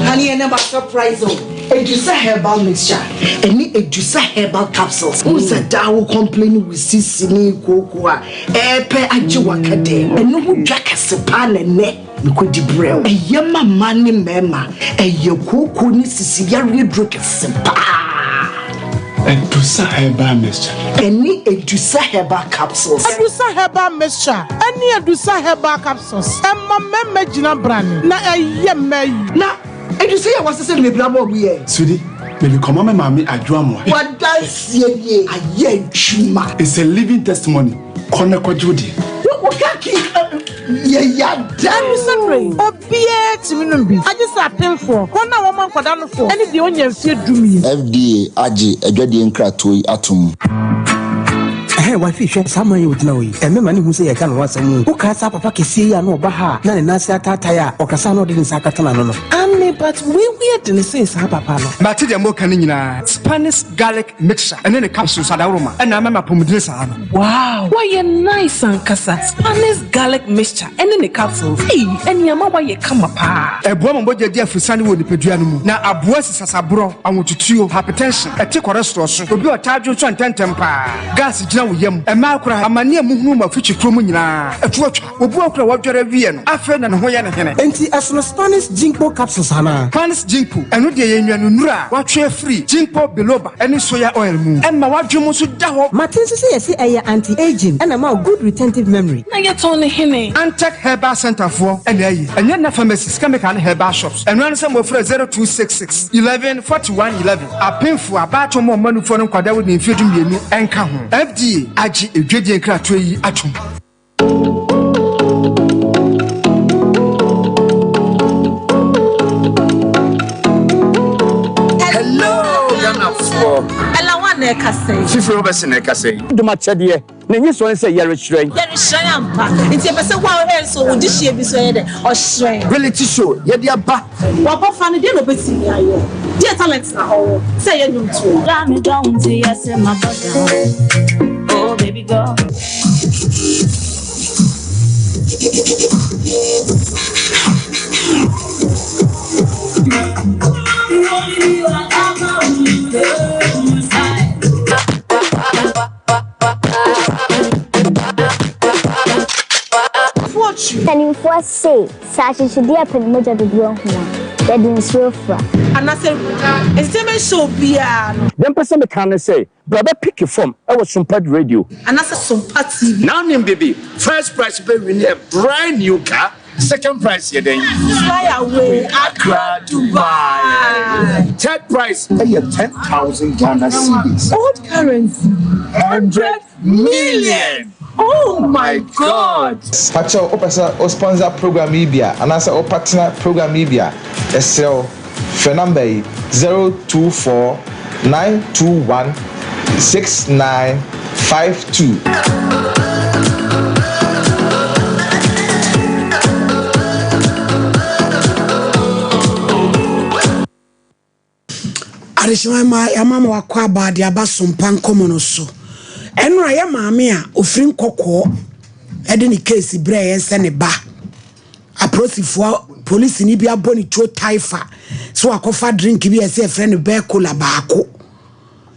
Honey, and never surprise them. Edusa herbal mixture. Any Edusa herbal capsules. Who's a daw complaining with Sissini Cocoa? Epe Ajiwakade. And no jack a sepan and neck. Because the braille. A yama money mema. A yoko Sissia redrook a sepa. Edusa herbal mixture. Any Edusa herbal capsules. Edusa herbal mixture. Any Edusa herbal capsules. Emma meme jina brand. Na yeme. Na. And you say I was to say me blabo we. Sudi, maybe come on, mammy, I draw more. What does ye? I ye chuma. It's a living testimony. Koneko Judy. What can't keep ya damn sorry. Obie to me numbi. I just appeal for. Kona woman for down for. Any the onion fear do me. FDA Aji Edwadi Nkratoi Atum. Hey, why fish someone you would know. And me money who say I can't want some. Who can't papa can see ya no baha. None nasa tataya or casano didn't sakatana no. But we weird in the sense, papa. But the more canina Spanish garlic mixture and then the capsules at aroma. And I'm a pomodressa. Wow, why you nice and casa Spanish garlic mixture and then the capsules. Hey, and your mama you come apart. A woman would dear for Sunny would be Pedrianum. Now a boss is a bro. I want to chew hypertension. A tick or restaurant will be a charge and temper. Gas is wo yam ema akora amane muhunu ma fichi krom nyina etuatwa obu akora wadware wie no afa na ne ho ye ne hene enti asono Spanish Ginkgo capsules hana Spanish Ginkgo eno de ye nnuanu nura watwe free Ginkgo biloba eni soya oil mu emma wadwum so da ho matense se yesi eye anti-aging and ma good retentive memory na ye ton hene Antec Herbal Center for ene ayi enye na pharmacies chemical and herbal shops eno an se mo frɛ 0266 11 41 11 apemfu abato mo manufo no kwada wo ne mfedu mienu enka ho FDA agi edwedie nkrato yi atom ela wane kase Fifre obese na kase duma chede na nyi so nse yere hweren ampa nti pese kwa o hair so odi hie bi so ye de o hweren reality show ye de aba wa bofa no de no beti ni ayo de talent na ho say ye nyum to la me down to yes my body oh baby girl Can you first say, Sashi should be a penmoja to do that didn't show for? And I said, it's the show piano. Then person can say, brother pick your form. I was Sompa radio. And I said, Sompa TV. Now name baby first prize be win a brand new car second prize ye then fly away Accra Dubai third prize pay 10,000 Ghana cedis old currency 100 million. Oh my God! Pacho opesa o sponsor program Ibia and as a partner program Ibia SL for number 024 921 6952. Arishima ya mama wakwa baadi aba Sompa Nkomo no so. Enu ya maame a ofrin kokko ede ni case bre yense ne ba. Aprosifo police ni bia boni cho taifa. So akofa drink bi ese friend be kola baako.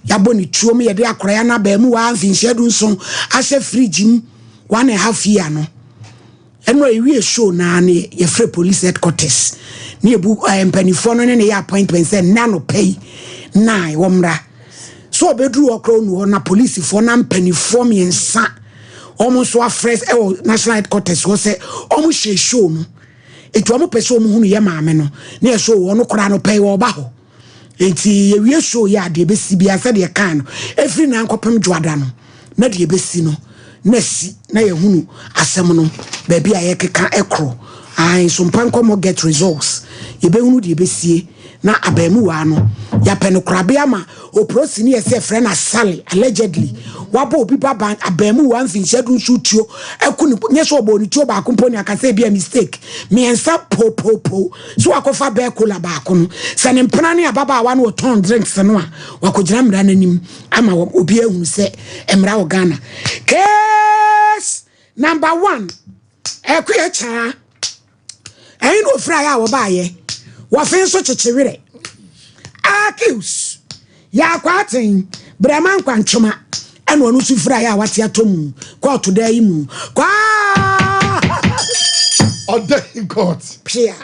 Ya boni chuo me yede akora ya na ba mu wa amfinhye du nso ahye fridge mu 1.5 year no. Enu ewie show na ne ye free police headquarters. Ni ebu empanifo no ne ya appointment say na no pay na womra. So bedru okro nu na police for na mpanifo miensa almost wa fresh national headquarters wo say omo hye show no etu omo pese omo hunu ye maame no na ye show wo no kora no pay wo ba ho enti ye wie show ya de be si bia se de kan no every na nkopem dwada no na de be si no na si na ye hunu asem no ba bia ye keka ekro ai Sompa Nkomo get results ye be hunu de be sie na abamu wa no ya penokrabe ama oprosi ni ese friend asale allegedly wabo obi baba abamu wa mfinhye du nsutuo ekunu nyeso oboni tuo ba komponi akase bia mistake miensa po so akofa be kola ba kono se ne mpana ne ababa wa no ton drinks no a wakogina mra nanim ama obi ehunu se emra wo Ghana case number 1 ekuye cha ayin ofra ya wo ba ye wa fin so chichiwire accuse ya kwatin breman kwanchoma eno anu sufra ya wate atomu court dey mu kwa order in court pia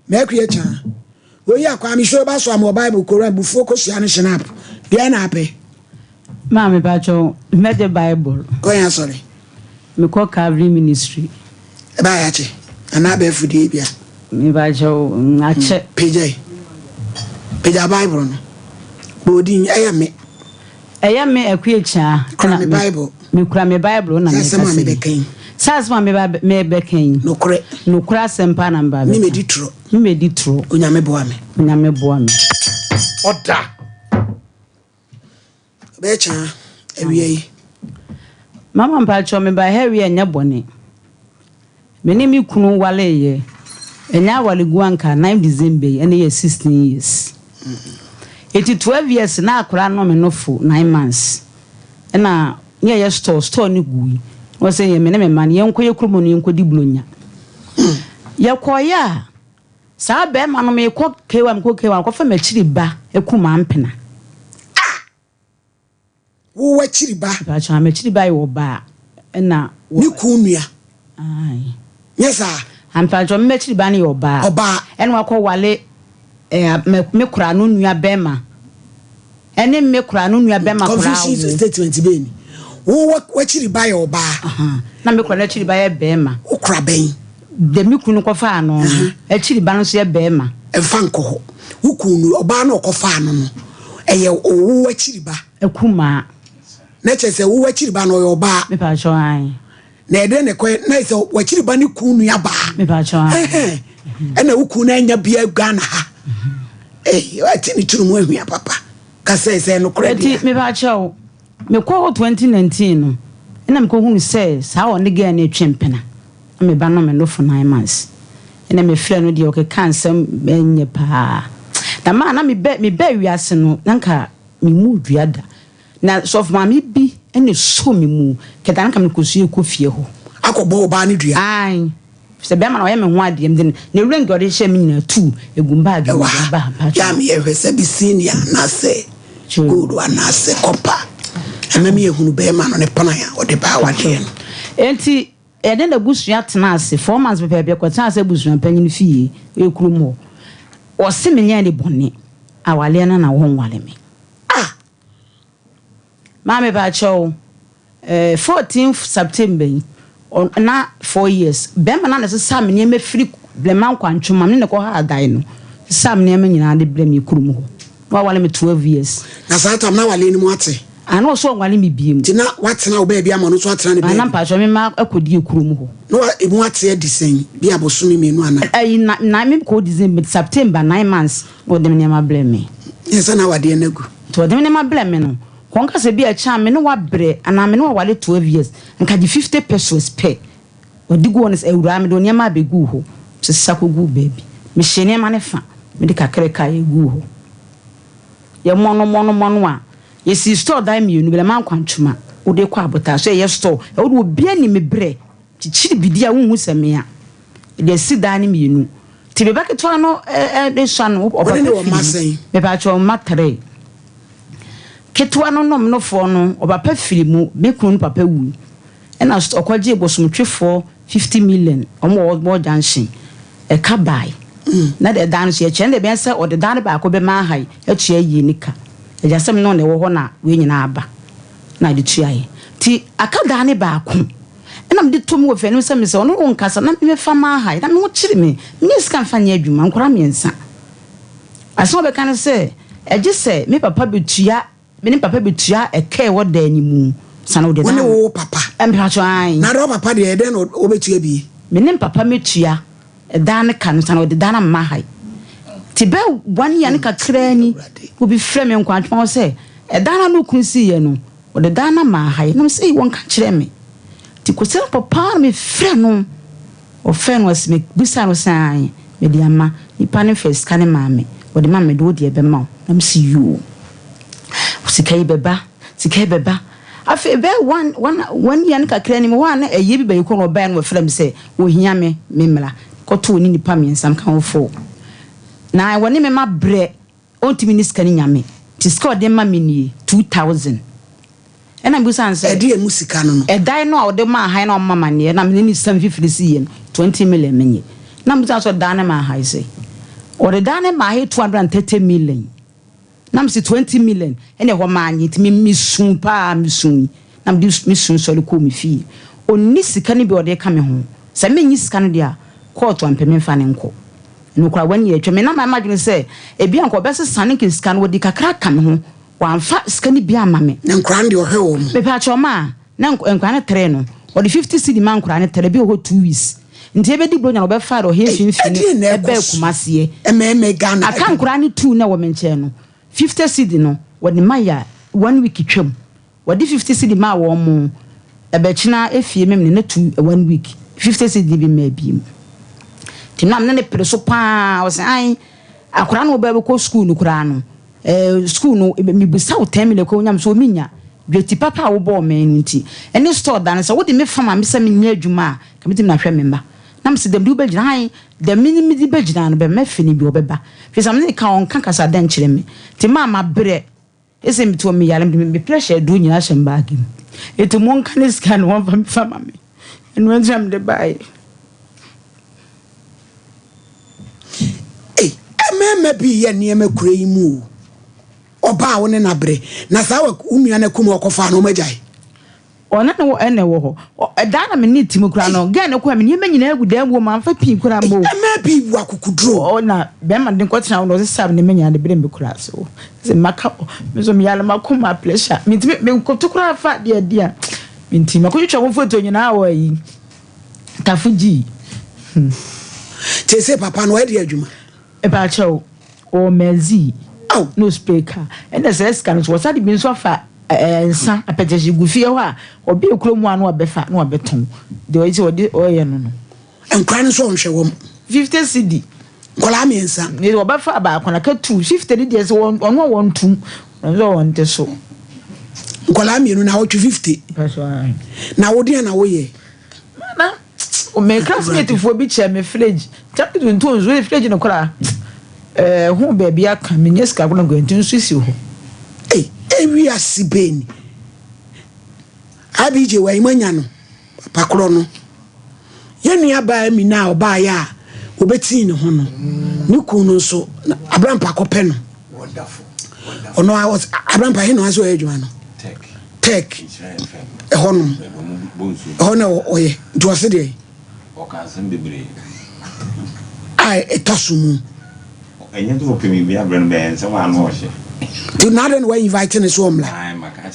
make you cha we ya kwa mi show ba so am Bible Quran bu focus ya no shinap dey na ape mama bacho me the Bible ko ya sorry me ko Calvary ministry ba ya che ana be fudi bia me bacho ache pj Bible no bodin eyame akuecha na Bible me kura me Bible na me sama me bekan sasma me bekan no kura sempa na mba me meditro onyame boa me oda becha ewie mama mpacho me ba hewe anya bone me ni mi kunu wale ye enya wale guanka 9 December ene ye 16 years 12 years na akura no me no fo 9 months na ye store ni gui wo say ye me ne me man ye nkoye kromo ni nkodi blonya ye koya sa be ma no me ko kewa ko fa ma chiri ba ekuma mpena wo wachiri ba pacha me chiri ba yo ba na ni kunua ai yes ampacho me chiri ba ni yo ba oba ene wakọ wale me kura no nua bema ene me kura no nua bema kura confusion statement be ni wo wachiri ba yo ba na me kura na chiri ba ye bema ukura ben de me kunu ko fa no e chiri ba no so ye bema emfa nko ukunu oba na okofa no no eye wo wachiri ba ekuma na chese wo wachiri ba no yo ba me pa cho ai na ede ne ko na ise wachiri ba ni kunu ya ba me pa cho ai ena ukunu anya bia Ghana ha ati ni tunu mu ahua papa ka se no credit me pa cho me ko 2019 no ena me ko hu se sa o ne ga na twempena me ba no me no for 9 months ena me frɛ no de o ke cancel enye pa na ma na me be wiase no nanka me mu duada na so of mama bi ene so me mu ke dan ka me kosu ekofie ho akɔbɔ ba ne dua ai se be ma na o ye me ho adiem de na ewura ngode hye me nyina tu egumba ga ba ya me ehwese bi senior na se good one na se kopa ema me ehunu be ma no ne pana ya o de ba wade no enti ede na busua tena ase 4 months be be kwata ase busua panyin fie ekuru mo o se me nya de bone awale na wo nwale me mama ba chow 14th September na 4 years bema na se sam ne me free bleman kwantwoma me ne ko ha dai no sam ne me nyina de blem ikurum ho no wale me 12 years na satam na wale ni mu ate ana so wale me biem tina watena oba bia ma no so atena ne bia ana mpacho me ma akodi ikurum ho no emu ate edisen bia bosumi me no ana na me ko December September 9 months o de me ma blem me yes na wade nagu to de me ma blem me no konka se bia cha me no wa bre ana me no wale 12 years nka di 50 pesos pe odigo on ewura me do niam abegu ho se sakogu baby me hyene ma ne fa me de kakere ka egu ho ye mono a ye si store dai me unu bele man kwantwuma wo de kwa abota so ye store e wo obi ani me bre chichiri bidia wo hu se me a de si dai ni me unu ti be baketo ano de swa no oba me ba cho matre ketwa no nom no fo no oba pa firi mu me kunu papa wu ena okwaje bosomtwefo 50 million omo junction e ka bai na de dan so ye chen de ben se o de dan ba ko be ma hai e tua yi nika e jasem no ne wo ho na we nyina aba na de tua yi ti aka dan ba ko ena me de to mu wo fe no se me se ono nkasa na me fa ma hai na me wo chiri me skan fa nya adwuma nkora me nsa aso be kan se e je se me papa betua me ni papa betua e ka e wo da animu sana de na wo papa embracho ai na ro papa de den obetua bi me ni papa metua e dan kan sana de dan ma hai ti be 1 year ni kakra ni wo bi frɛ me nkwantwa se e dan no kunsi ye no wo de dan ma hai no se won ka kyerɛ me ti ko se papa me frɛ no o frɛ no se me bisa no sai me di ama ipa ne first kan ma me wo de ma me do de be ma na see you sikai beba afi be one year nka kra ni mo wa na eye bi be ko no ba no frɛ me se wo hia me memla koto ni nipa me nsam kan fo na woni me ma bre ontimi ni skani nyame ti ska de ma me ni 2000 ena bu san se ede emu sika no e dai no a de ma han na mama ne na me ni 750 si yen 20 million menye na mu san so dane ma hai se o de dane ma hai 230 million nam si 20 million ene ho ma anyi ti mi sun pa mi sun nam di mi sun so le ko mi fi oni sika ni bi o de ka me ho se me nyi sika no dia court am peme fa ne nko no kwa wani ye tweme na ma imagine se e bi anko be se sane ki sika no di kakra ka me ho wa mfa sika ni bi ama me na nkra ndi o hwe wo me pa choma na nkra ne tre no o di 50 cedi man nkra ne tre bi o 2 weeks nti ebe di blonya no be fa ro he finfini e be kumase e Ghana aka nkra ne 2 na wo me nche no 50 cedi no wodi maya 1 week twam wodi 50 cedi ma wo mo ebechina efie mem ne 2 1 week 50 cedi bi ma bi tinam ne preso pa o se ai akura no be ko school no kura no school no mi bisa o temile ko nyam so minya dweti papa wo bo me nti ene store dan se wodi me fama me se me nya adwuma ka mitim na hwe memba nam se dem du be gina ai dem mi di be gina no be me fini bi obeba fi sam ne ka on kan kasa dan kire me ti mama bre ese mi to me yale me pressure do nyina hye bag mu eto mo nka ne scan one fam me and when jam the buy mema bi ye niema kura yi mu oba wo ne nabre na sa wa unua na kuma okofa no magyae ona no ene wo ho da na me ni tim kura no ga ne ko me niema nyina agu da wo ma fa pin kura mo mema bi wa kukudro ona be ma den kwatena wo sab ne menya de brem kura so se maka me so me yale makoma pressure me ko to kura fa de dia me nti ma ko twetwa wo foto nyina wo yi tafuji te se papa no e de adwuma eba chow o mezi no speaker and the says can was that been so far nsa apeteji gufie ho a obi ekromu anu obefa na obeton de oyi odi oye no enkran so onhwe wom 50 cd kola me nsa ni obefa ba akona ka 2 50 ni de so ono won tum no won te so kola me no na 50 na wodi na wo ye na o me classmate fo bi che me fridge tap to ntonzo we fridge no kora hu baby aka me nyeska kono gwentin susi ho ewi asibeni abije wa imanya no pakro no ye nua ba mi na oba ya obeti ne ho no ni kunu so abrampa kope no wonderful ono abrampa he no aso edwuma no tech hono oye duase de okansem bebre ai etasumu enye to pemi bia brand ben se wa no ohye to na den we invite ne so omla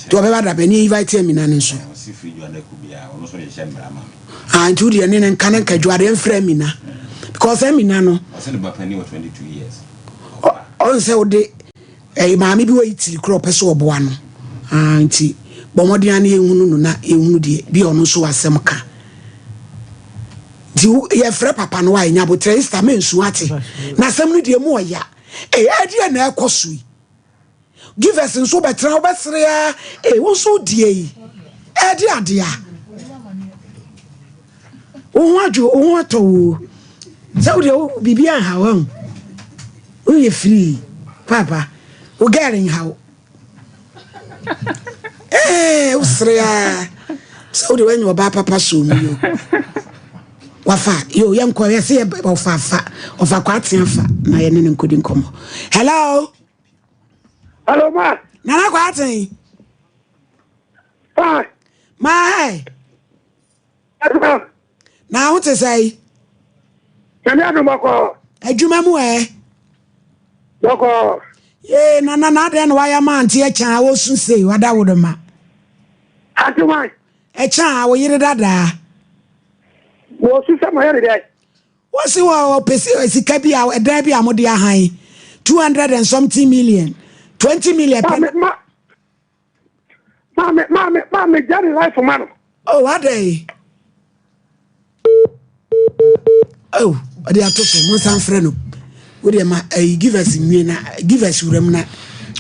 to be bada be ni invite me na ne so si free ju anaku bia ono so ye shembra ma nti udi ne nkan nka juade mfra mi na because mi na no I said about penny 22 years on say ode maami bi wo itiri kro pese oboa no nti bomodian ne ehunu no na ehunu de bi ono so asem ka di ye frɛ papa no wa nya botre ista mensu ate na asem no de mu oya ade na ekosui give us nso betra obesre ya wo so die yi ade a o wajo o wato so de bibi an hawo o ye free papa o getting how usre ya so de when your papa so mi yo wafa yo yanko ye se ofa kwatia fa na ye ne nkodi nkomo hello ma nana kwatin ma hey na what to say Kanya do mako adwuma mu mako ye na den wire man tie chan wo sun sei wada wo ma atuma chan wo yire dada wo su sama yare dai wo si wo pesi sika bi a edan bi amode ahan 200 and something million 20 million me jari life man oh what day oh they are talking mo san frɛ no wo de ma give us nwie na give us uram na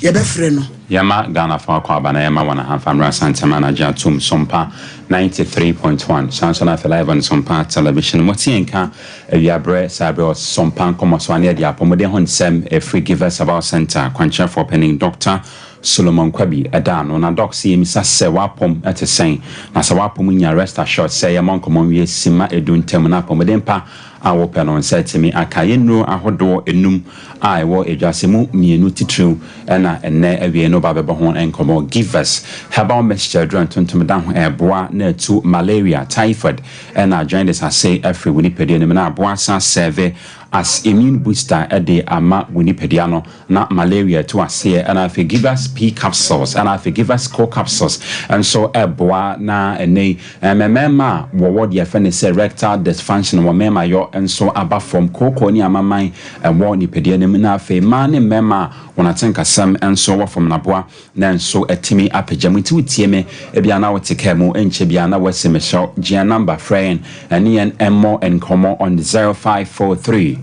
ye be frɛ no yama Ghana fa kwa bana yama wana hanfamra santama na jatum Sompa 93.1 Sansona for live on Sompa television motienka wiabre sabre Sompa Nkomo so ane dia pomode honsem free givers about center kwancha for penning Dr. Solomon Kwabi Adano na doc see misa se wapom etesen na se wapom nya rest assured say yama Nkomo wie sima eduntem na pomode mpa awo penon setimi akaye no ahodo enum ai wo edwasemu mienu titru na enne awie no ba bebo ho enkomo give us herbal mixture drink tuntum da ho eboa na tu malaria typhoid na join this say every winipedi no na aboa sa serve as immune booster ede ama winipedi no na malaria to ase na give us p capsules and give us co capsules and so eboa na ene memema wo de afene say rectal dysfunction wo mema yo and so aba from koko ni amaman wo ni pedie ne na afi ma ne mema wona tenka sam and so wo from naboa na so etimi apagyamu ti wotie me e bia na wote kemu enche bia na wase me show gia number friend and Nkomo on 0543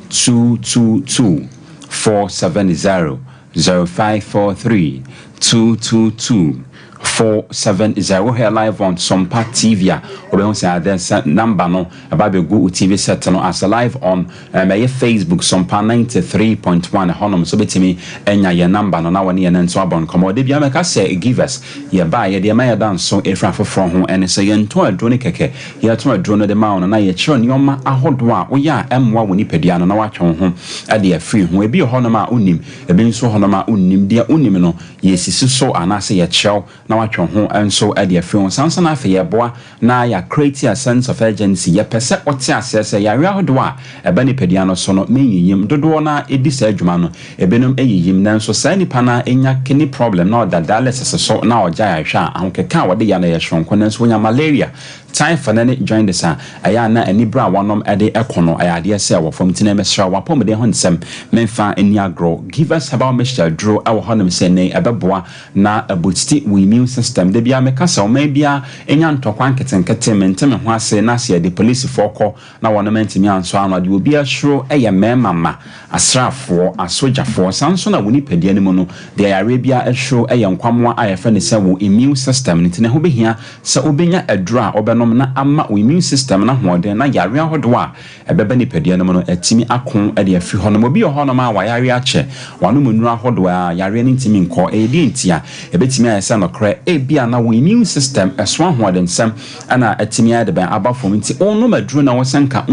222 470 0543 222-470 here live on Sompa TV. Obe say there's number no about the go TV set no as live on my Facebook Sompa 93.1 honum so betimi enya your number no na woni yen nso abon komo de bia meka say give us ye buy ye de ma dan so efra foforo ho ene say ye nto adro ne keke ye to adro no de ma no na ye kire nyoma ahodo a wo ya emwa woni padua no na wa twon ho ade afri ho ebi honum a unim ebi nso honum a unim de unim no ye sisi so anase ye kyew na watwon ho enso ade afri ho sansan afa ye boa na ya create a sense of urgency ye pese ote asese ya ahodo a eba ni padua no so no menyiyim dodo na edi sa adwuma no ebenum eyiyim na nso sa nipa na enya kini problem na da dialysis so na oja ya hwa ahokeka wode ya na ye hwonko na nso nya malaria time for nane join the sa aya na ani bra wanom ade ekono ayade se wo fom tine mesra wapom de honsem memfa eni agro give us about mixture draw awo honom se ne ebeboa na abotiti we immune system de bia mekasa o ma bia enya ntokwa nketenkete mentem ho ase na se de police foko na wonom ntimi anso anu de obi ahro eye memama asrafo asojafo sanso na woni padia ne mu no de ayare bia ahro eye nkwamwa ayefa ne se wo immune system ntine ho behia se obenya adura obenom na ama wo immune system na hoden na yare ahodo a ebeba ni padia ne mu no atimi akon ade afi honom obi honom a wa yare ache wanu munuru ahodo a yare ne ntimi nko edi ntia ebetimi ayesa no kra bia na wo immune system eso ahoden sem ana atimi ade ban abafom nti onu maduru na wosanka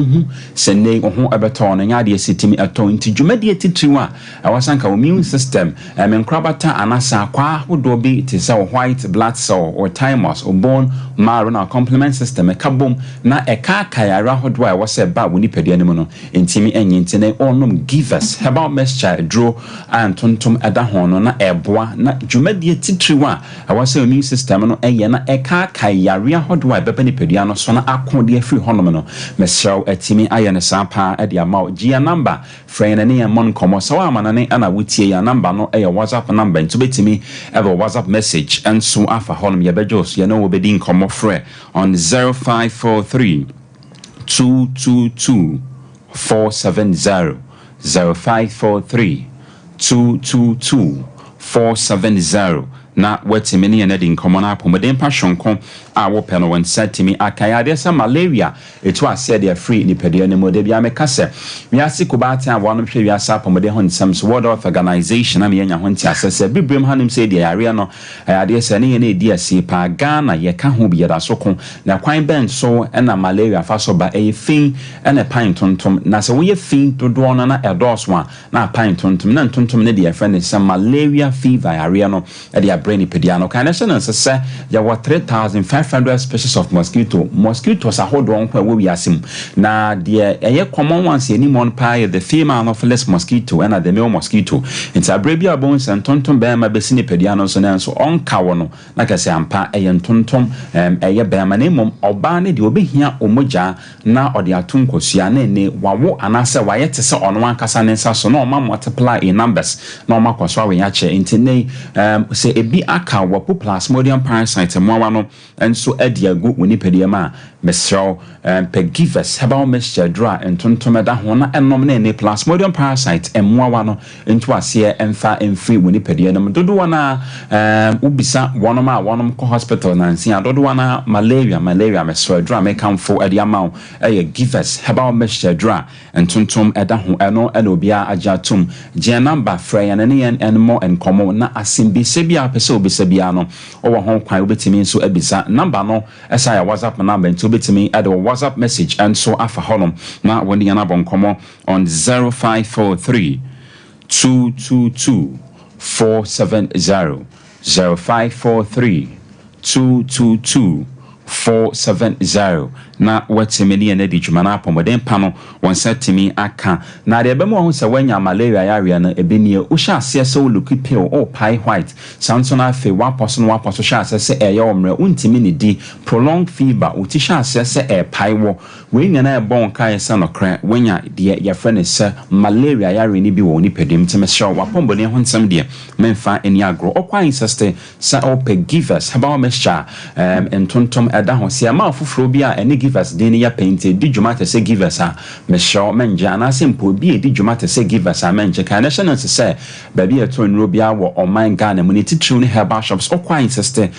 sene ho ebeto no nya de sitimi ato nti dwumadi atitiriwa awasanka immune system menkrabata anasa kwa ahodo bi te se white blood cell or thymus or bone marrow na complement system ekabom na ekaka yare ahodo a wose ba woni padia ne mu no ntimi enyi ntine onum give us herbal mixture draw and tontom eda ho no na eboa na dwumadi atitiriwa awase immune system no eye na ekaka yare ahodo a beba ni padia no so na akode afiri honom no mesraw atimi aye ne sapa ede ama gia number friend ne mon komo so amanane ana wutie ya number no eye WhatsApp number nto betimi ever WhatsApp message and so afa honom ye bejos ye no obedin komo frɛ on 0543 222 470 0543 222 470 na watimi ne na din komo na apomeden pa hwonko a wo pɛ no won satimi akaya sa malaria etu ase de free ni pedia ne mo de bia me kase wiase kubata a wonom hwe wiase apomeden ho nsam so World Health Organization na me nya ho nti asese bibrem hanim se de yare no ayade se ne ne di ase pa Ghana ye ka ho bi yada soko na kwan ben so na malaria fa so ba fin na pine tontom na se wo ye fin dodo no na edos one na pine tontom na tontom ne de friend some malaria fever yare no e de brain pedia no kan se no se ya wa 3500 species of mosquitoes ahodo on kwa we asim na de eye common ones any mon pie the female anopheles mosquito and the male mosquito it's a brabia bones and tonton bema besini pediano so na so on kawo no na ka se ampa eye tonton eye bema ne mom oba ne de obehia omoja na ode atonkosua na ne wawo anase waye te se ono ankasa ne nsa so na oma multiply in numbers na oma kwaso awe ya che intine se ebi aka wapo plasmodium parasite mo no enso adiagu woni pediama mesraw pe give us herbal mixture draw entontom da ho na enom na ne plasmodium parasite emmoawa no ento ase emfa emfri woni pedianum dodo wana ubisa wonom ko hospital na nsia dodo wana malaria mesraw draw me kamfo adiama give us herbal mixture draw entontom da ho eno ena obia ajatum je number frey na ne en more enkomo na asimbi sebia pese obisabia no owo ho kwan obetimi nso abisa number no esa ya WhatsApp number to betimi add a WhatsApp message and so afa honum na woni yana bonkomo on 0543 222 470 0543 222 470 na watemeli na di dwuma na apomodem pa no won setimi aka na de bemu ho se wanya malaria yarea na ebenie o sha ase se o look pill o pie white sanso na fe waposo sha ase se eye omre untimi ne di prolonged fever o ti sha ase se e pie wo we nya na e bon kai se no kra wanya de ye frene se malaria yarea ni bi wo ni pedem teme sha wapomodem ho nsam de memfa eni agro okwa insiste sa o pe give us herbal mixture entontom eda ho se ma fufuro bi a eni givers den ya painted di dwuma te se givers a me show menja na simple bi di dwuma te se givers a menja kan na shana se say ba bi eto nro bia wo online Ghana mu ne titru ne herbal shops o kwa insiste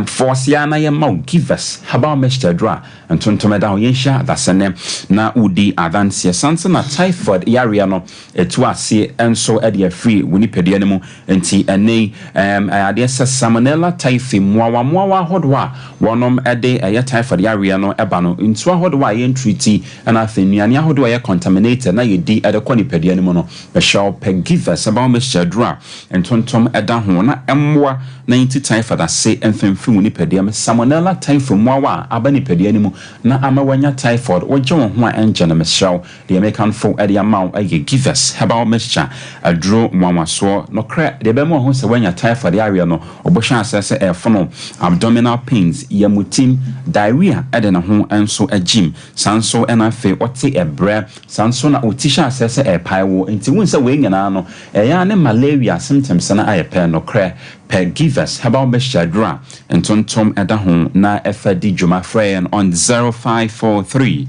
force ya na ye ma givers herbal mixture dra antontom da ho yensha dasene na udi advance sanse na typhoid area no etu ase enso e de free woni pedie ne mu enti ene ade salmonella typhi moawa hodwa wonom ede eye typhoid area no eba no ntu hodwa ye treaty na afenuane hodwa ye contaminated na ye di ede kwani pedie ne mu no be shall pegivers about mixture dra entontom eda ho na emmoa 90 typhoid ase enfemfi woni pedie me salmonella typhi moawa abani pedie ne mu na amawanya typhoid woje wo ho a engine me shall the American folk ede amount aye givers about mixture adro moawaso no kra de be mo ho se wanya typhoid area no obosha asese efono abdominal pains yamutim diarrhea ede na ho enso agim sanso enafe ote ebre sanso na otisha asese epaiwo enti wonse we nyana no eya ne malaria symptoms na ayepe no kra pegivers herbal mixture dra entontom eda ho na efadi djuma friend on 0543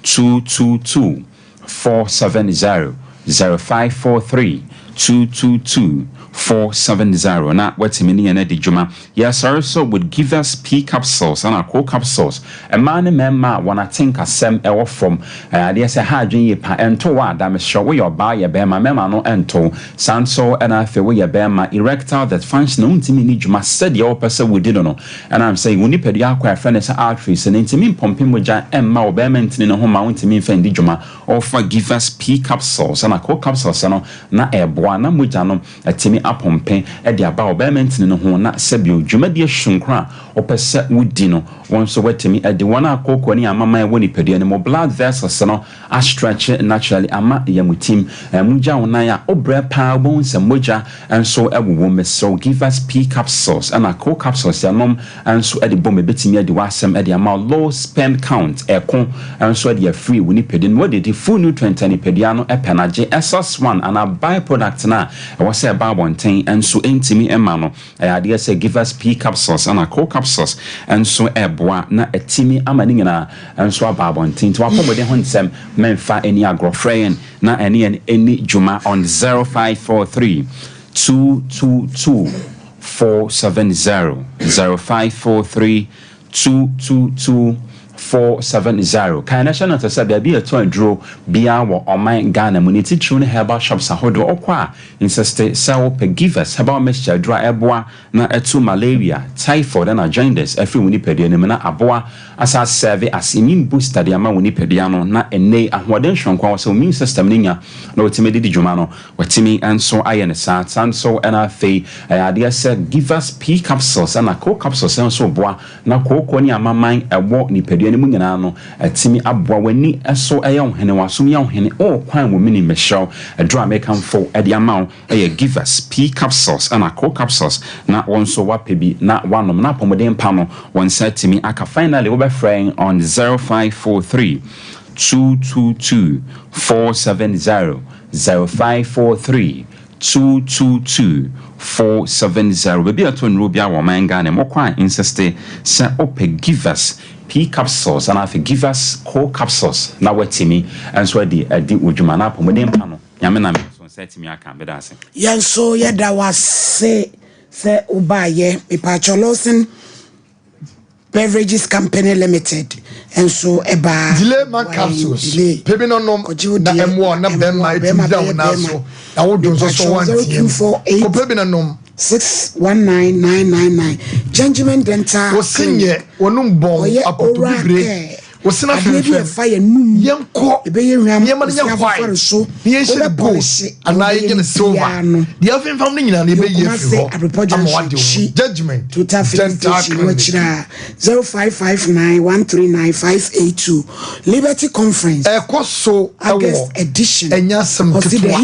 222 470 0543 222 470 na watimini ene di juma yes also would give us P capsules and co capsules a man memma wanna think asem ewo from they say ha dwen ye pa ento wa da me show we your buy ye be ma memma no ento sanso and I feel we ye be ma erectile that function untimi ni juma said your person we did no and I'm saying we need pedia kwa friend say arteries and intimi pumping moja emma obe mentini no homa untimi fa ndi juma offer give us P capsules and co capsules no na eboa na moja no atimi apompe e de aba obemantini no ho na sebio dwumade hwunkra opese wudi no wonso watimi e de wona akoko ni amama e woni pedie ne mo blood vessels no a stretch naturally ama yamutim muja wona ya obre pa bonse moja enso ewowo meso give us P capsules and a co capsules yanom enso e de bom betimi e de wasem e de ama low sperm count ekon enso e de free woni pedie no de full nutrient ani pedie no e penage SS1 and a byproduct na e was e ba and so intimi emano idea say give us P capsules and a co capsules and so eboa na etimi amani na and so ababontin to akomode honsem memfa any agrofrain na any juma on 0543 222 470 0543 222 470 kind national to say be a to draw bia wo online Ghana muniti true herbal shops ahodo okwa insist sell pegivers herbal mixture dry eboa na etu malaria typhoid and jaundice every winipedi ne na aboa asa serve as immune booster de ama winipedi no na ene ahoden hwonkwa so immune system ninya na otimedi di dwuma no watimi enso aye sa sanso na fe ade say give us P capsules and a co capsules enso boa na kokko ni amaman ewo nipedi mu nyina no atimi aboa wani eso eya ohene wasum ya ohene o kwan wo mini meshaw adro make fo ade amount give us P capsules and a co capsules na wonso wapebi na wanom na pomodem pa no won setimi aka finally we be friend on 0543 222 470 0543 222 470 baby aton robia wo manga ne mokwa insiste se ope give us P capsules and I give us co capsules na watimi and so di ujuma na pomodem pa no nyame na me so setimi aka be da se yenso yeda wase se ubaye ipacholosin Beverages Company Limited and so eba delay man capsules pebi no nom na M1 na ben ma etu down na so na wo do so one team ko pebi na nom 619999 Gentleman Dental Osinye wonum bon apoto bibre Osina fire num yenko ebeye hwam yema nya kwai so ye shire go ana ye ne silver the other family nyina na ebeye fi ho judgment to tafitation wachira 0559139582 Liberty Conference ekoso August edition enya sam ketwa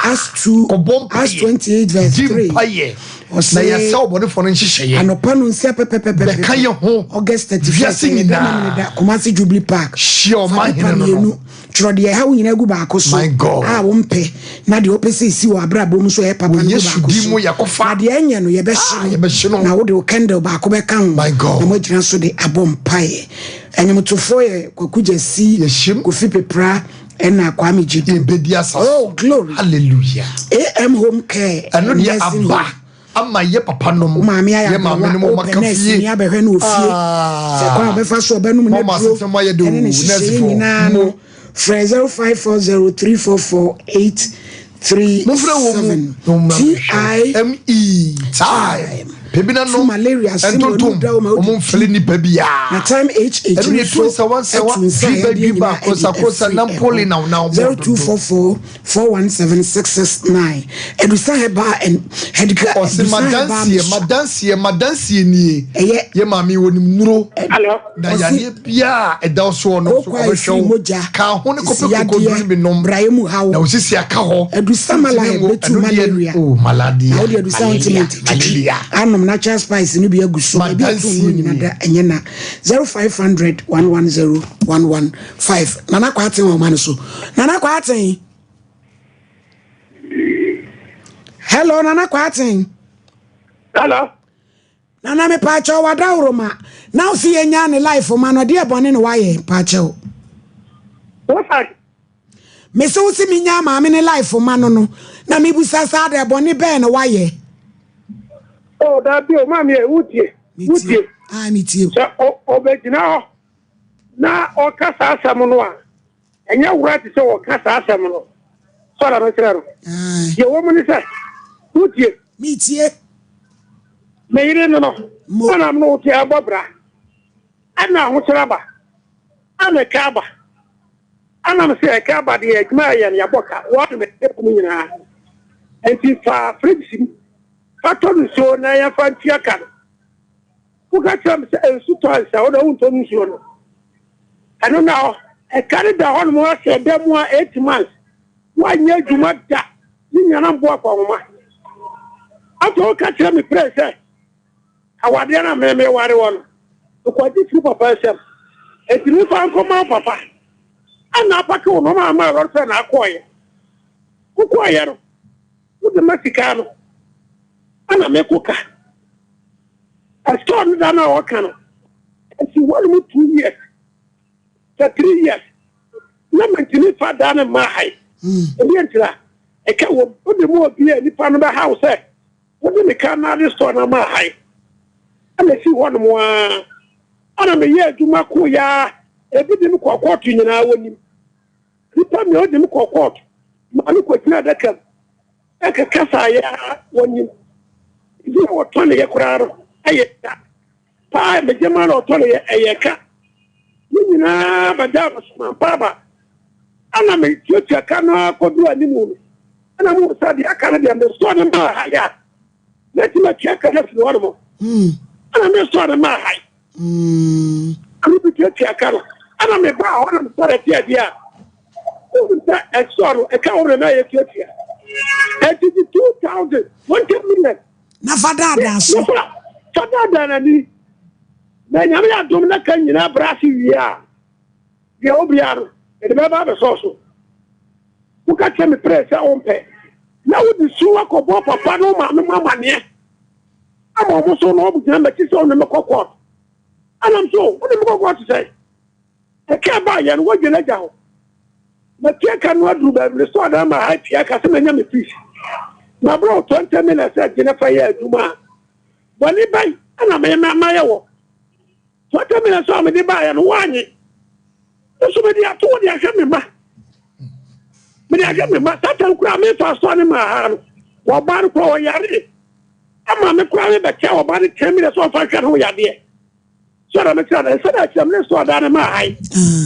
as 28 verse 3 na ya sell body for nhihye anopanu nsia pepepepe kan ye ho August 31 Kumasi Jubilee Park sure man no tro de ha nyina gu baako so a wo mpe na de opese si wo abrabo mu so e papa no baako so na de anya no ye be hye na wo de candle baako be kan na mo gyina so de abom pae enyemotofo ye kwakuja si kofi pepra ena kwame jidi ebedia sa oh glory hallelujah am home care eno ye aba ama ye papa no mo ye maame no mo makafie ya behwe no ofie se kwa befa so be no mo mama sese mo ye de nurse no fra 0540344837 time Pebina no malaria entontom omo mfele ni pebia na time HH ni so driba kosa nampoli na 0244417669 edusa Herbal and Herbal madansie ni ye mami woni mnuro na ya ne bia eda so no so obehwe ka ho ne kopeko bi nom braimu hawo na osisi aka ho edusa malaria oh malaria how do edusa malaria natural spice ni bi aguso e bi atum nyina da enye na 0500110115 nana kwaten o man so nana kwaten hello nana kwaten hello nana me pa cho wada uroma now see enya ne life o man no de bone ne waye pa cho what me so si mi nya ma me ne life o man no na me busa sa de bone be ne waye. Oh, that be o mami e wutie. Ah, mitie. So o be gina na o kasa asam no a. Enya wura ti se o kasa asam no. So la no kira. Ye wo mu ni se. Wutie. Mitie. Me ire no no. Ana no wutie abobra. Ana ho kira ba. Ana ka ba. Ana me se ka ba de adwuma ye ya boka. Wo me ku nyina. Enti fa fridge Paton so na ya fantia kan. Kuka cham se ensu to ansa o da unto nsuo no. Ano na e carry da hon mo se dem 8 months. Wa nya djuma da. Ni nyana mbo akwa ma. Ato ka cham me press. Awade na me ware won. Ko di fu papa sem. E tiri fa Nkomo papa. Ana apaka wo no ma ro fe na akoye. Kukoye no. Wo de masikano. Ana mekuka. I started down our canal. And she wanted me 2 years. For 3 years. Number to far down in my high. And then I can't put the more beer in the front of the house. What did the canal store on my high? And I see one more. And I'm a year to my kuya. A bit in the court in an hour. You tell me what the court. I look at that can. I can cast when you. You know what 20 year crowd? Ayeka. Pa me jema no 20 ayeka. You na madam papa. Ana me tiotia kana kodu animu. Ana mu sadi akana de me so na ma haya. Let me check ka na fi wona mo. Ana me so na ma haya. Aku tiotia kana. Ana me ba wona mo sare tia dia. O nta exoro e ka wona na ye tiotia. 82,000 1 million. Na fadada so fadada na ni na nyame adom na kan nyina brasi wia de obiaro e de baba be so ku ka teme pressure on pe na wo di suwa ko bo papa no ma mama ne ama mo so no obu na ti so no me kokot anam so wo me kokot say e ka ba ya no wo gele ja ho na tie ka no adu ba me so da ma ha tie ka se me nya me fish na bro 20 minutes at Jennifer ya juma wani bai ana me ma yawo 20 minutes so me di bai no wanyi so me di ato di ahwe me ma satan kura me fa so ne ma ha no wo ba no ko yare ama me kura me be cha wo ba ni 10 minutes so fa hwe no yade so na me cha na so da cha me so da ne ma hai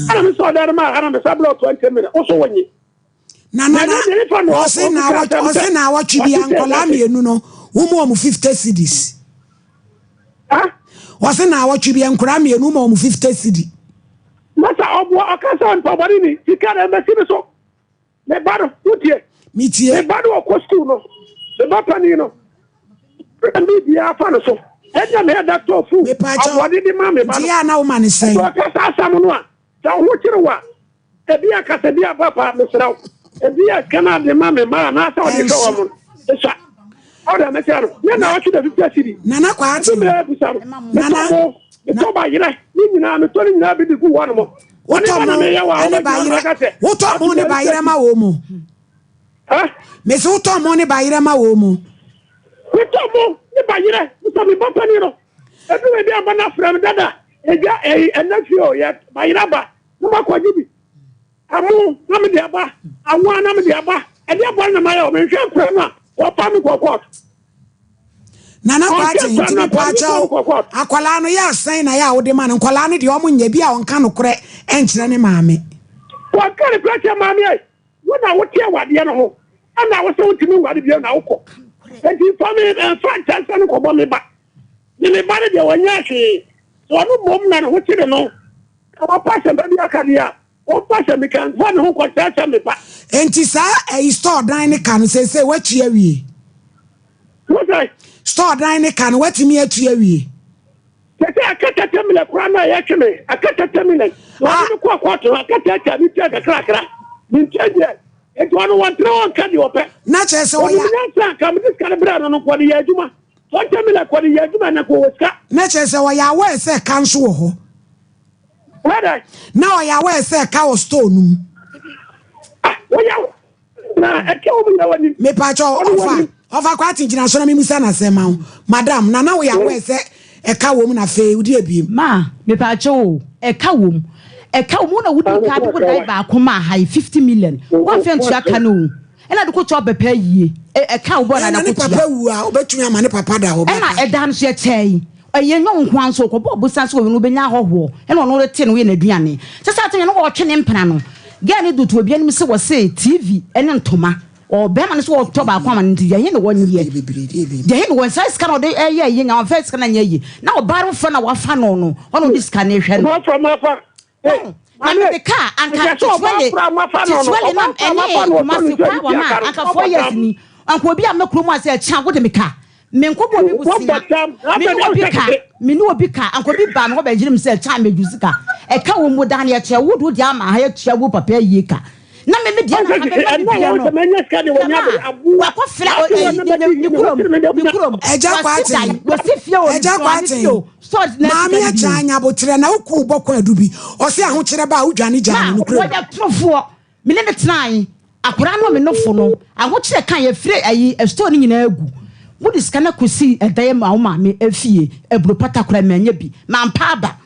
ana me so da ne ma ha na me sa bro 20 minutes o so wanyi na ose na watch bi ankola mienu no wo mo 50 cedis ose na watch bi ankola mienu mo 50 cedi masa obo akasa on pabari ni tikara mbesi so me baro utie mitie me baro ko school no me bapani no mbi bia fa no so enya me da to fu abodi di ma me baro dia na wo man sen akasa asam no a ta wo kirewa e bia akasa bia papa me sraw Ebia kana de mame ma na sa odi so wo esa ora me charo na na wachi da 50 cedi nana kwa ati nana to ba yire ni nyina me to ni nyina bi di ku wo no mo woto mo ne ba yire ma wo mo me so woto mo ne ba yire ma wo mo woto mo ne ba yire so mi papa ni no ebi we bi aba na fra me dada eja enafio ya ba yire ba no ma ko jibi amu na me dia ba awu na me dia ba e dia bo na ma ya o me hwe fra na wo pa mi kokot nana kwache ntimi pacha akwala no ya asan na ya wo de man kwala no de o nya bi a wonka no kore enkyere ne maame wa kare kwache maame ai wo na wo tie wade no ho ana wo se wo timi wade bi na wo ko enti fami franchise no ko bo me ba ni me ba de wonya hwe so no bom na ho tire no ka passion ba bi akadia o passion me kan fa no ho ko chacha me ba enti sa e store dan ne kan se wachi awie what I store dan ne kan watimi atu awie tete akata temile kwa na ya cheme akata temile wa ni kwa to akata cha bi tia kakra ni tiaje e to no wan tro kan di ope na che se oya na ka mi diska bra no ko di ya juma to temile ko di ya juma na ko woska na che se oya we se kan so ho what I na oya we se ka o store num oya na e ke o mi na wani me pa cho ofa kwati njina so na me musa na sema ho madam na we ya we se e ka wo mu na fe udi ebiem ma me pa cho e ka wo mu na wudi ka de ko dai ba ko ma high 50 million one fe ntua ka no ena de ko cho bepa yie e ka wo na na ko tia papa wu a obetumi ama ne papa da ho ena e dan so ye chei ye nyon kwan so ko bo busa so we no benya hoho ena no rete no ye na duane se sa ten no wo twe ne mpana no ga ne dutu obi anim se wo se TV ene ntoma o be man so to ba kwa man nti ye ne won ye ye ne won size kan o de ye nya first kan nya ye na o baro fa na wa fa no no ono dis kan e hwe no from afa mami de ka anka to wele wele na ene ma se kwa wa ma anka 4 years ni anka obi a makro mu ase cha go de me ka me nko bo bi busi me no obi ka anka obi ba me ho ba jirim se cha me jusika e ka wo mu dan ye che wo do dia ma ha ye tua wo papa ye ka na me dia na me menya ska de wonya abu wa ko fra ni kurom eja kwati wo si fie wo eja kwati maami ya chanya botre na uku bokọ adubi o se aho kire ba udwane jana no kurom wo da trofo me ne tran akura no me no fo no aho kire kan ye fire ayi store ni nyina agu wo dis kana kosi edaye ma wo maami afie ebro pata kura manya bi ma mpa ba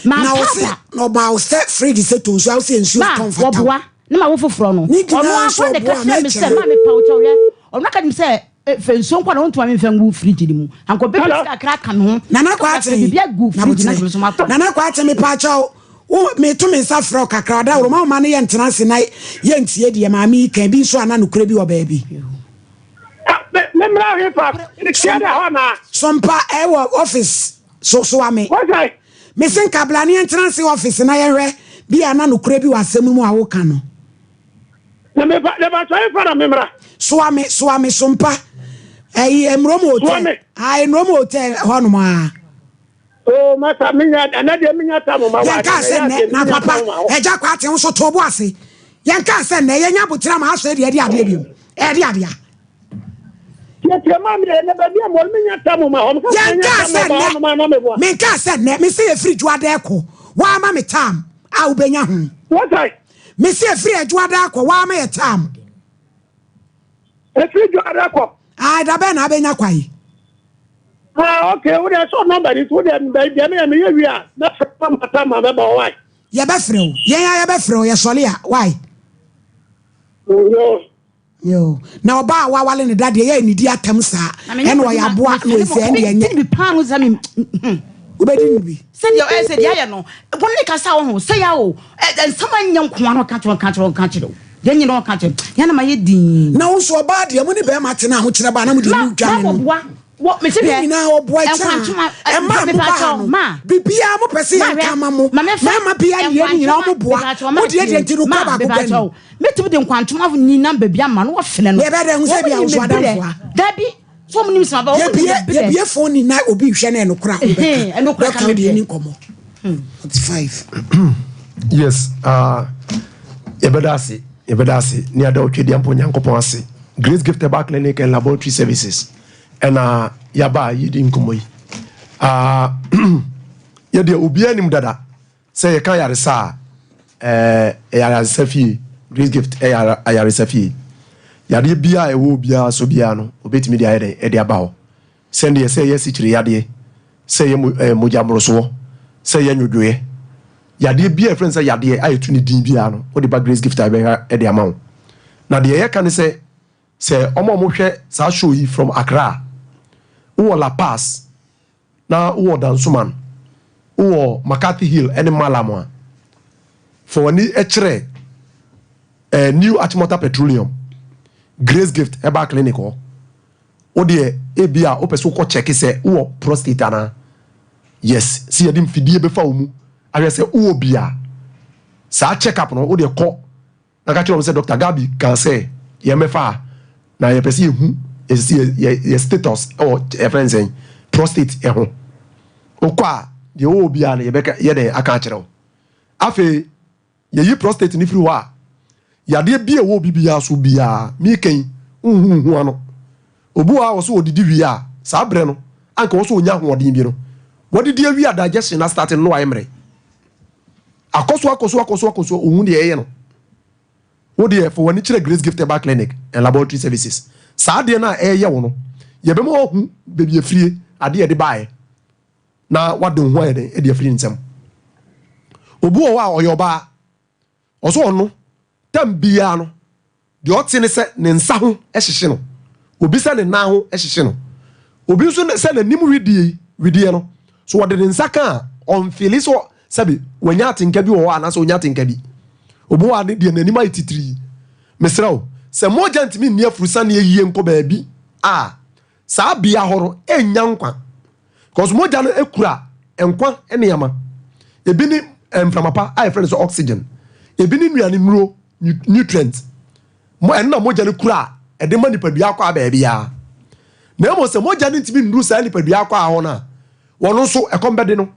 na wo se no ba wo set free se to so wo se nsu comfortable na ma wo foforo no ono akwa de ka me se ma me pa wo chowe ono ka dim se fenso kwa na wonto ma mfa ngu fridge ni mu anko be ka kra ka me ho na kwa ate bibia gu fridge na so ma to na kwa ate me pa chow wo me to me sa fro kakra da wo ma ne ye ntena se na ye ntie de ma mi kan bi so ana no kura bi wo ba bi me mra he pa ni kia da ho na sompa e wo office so ame okay me sen kabla ne ntena se office na ye hwe bi ana no kura bi wa asem mu a wo ka no na me ba try for me mra swami sompa emromo hotel emromo hotel hono ma o mata minya anade minya ta mo ma wa ka se ne na papa eja kwa ate nso to bo ase yen ka se ne yen nya butira ma aso de ade biom ade ade ya ma mi ne ba bi mo minya ta mo ma ho yen ka se ne me ka se ne me se free ju ade ko wa ma me tam a ubenya ho what I me se free ju ade ko wa ma ye tam free ju ade ko da be na abenya kwai okay we dey so number it we dey me ye wi a na mata ma be ba why ye be free o ye be free o ye sole a why yo na oba wa wale ne dade ye ni di atam sa e no ya boa no se en ye bi panu za mi ubedi ni bi se dia ye no woni ka sa wo ho se ya o ensama nya nko ano ka chiro ye nyi no ka chiro ya na ma ye din na wo so oba de mo ni be ma tena ho kire ba na mo di mu dwane no wo me se be na obo cha e ma bibia mo pese ya kama mo ma bia ni ni na mo boa mo de de ntiru ka ba ko gani metim de nkwantom af ni namba bia ma no wo fele no ye be de hu se bia wo so adamfoa dabi so mo nim se ba wo ye bia phone ni na obi hwe na no kra ko be no kra ka de ni komo 45 yes yebedasi ni ada otwedi ampo nyankopon ase Grace Gift Herbal Clinic and Laboratory Services and yaba yidi nkomo yi ye de obi anim dada say ye kan yaresa yaresa fie Grace Gift yaresa fie yade bia ewo bia so bia no obetimi de ayede e de aba ho send ye say yes chiri yade say ye moja moroso say ye nwodwoye yade bia friend say yade ayetu ni din bia no o de ba Grace Gift abe e de ama na de ye kan say omo hwe sa show yi from Accra wo La Paz na wo Dansuman wo McCarthy Hill ene Malamo for ni echere new Achimota Petroleum Grace Gift Herbal Clinic o de ebia o peso ko check say wo prostate ana yes si yadim fidie be fa omu awe say wo bia sa check up no o de ko na ka tell say Dr. Gabi can say ye mefa na ye pesi hu ye status or friends saying prostate ho okwa de wo bia na ye beka ye de aka kire afi ye yi prostate ni free wa yade bia wo bibia so bia mi kan hu ano obu a wo so odidi wi a sa bre no anka wo so onya hoodin bi no wodidi wi a digestion na start no wa emre akoso ohun de ye no wodi for wani kire Grace Gift Herbal Clinic and Laboratory Services sa de na ye wo no ye be mo hu bebi afrie ade ye de bae na wadon ho ye de e de afrie nsem obu o wa oyoba oso ono tambia no de otene se ne nsa ho ehyehye no obi se ne na ho ehyehye no obi so se na nim widie no so wode ne nsa ka on feel so sabi wanya atenka bi wo ana so wanya atenka bi obo wa ne de nanim ayititiri mesrawo se moja ntimi nni afurusa ne yie nko baabi saa bia horo enya nkwa cause moja no ekura enkwa ene yama ebi ni mframapa ai friends oxygen ebi ni nuane nuro nutrients mo enna moja no kura e de manipadua akwa baabi ya na mo se moja no ntimi nuru saa nipadua akwa ho na wono so ekombede no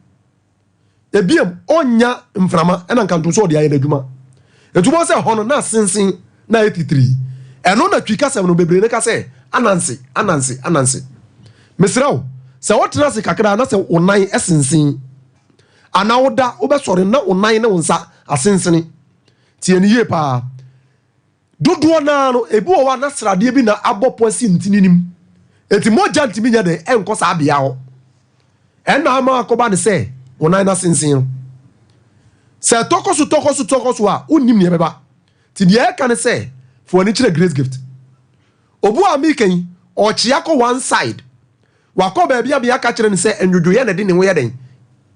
ebiem onya mframa ena nkanto so de aye adwuma adwuma se hono na sensen na 83 eno na twika sem no bebre ne ka se anansi mesrawo se wotena se kakra na se onan esensen ana woda obesore na onan ne wonsa asensene tie ne ye pa dodo na no ebi wo wa na srade bi na abopo si ntininim eti moja ntimi nya de enko sa bia ho enna ma akoba ne se onan na sensen se tokosu a unim ne beba ti de e kan se for ni kire Grace Gift obu amikan o chia ko one side wako ba bia bia ka kire ne se enwodwoye na de ne wo ye den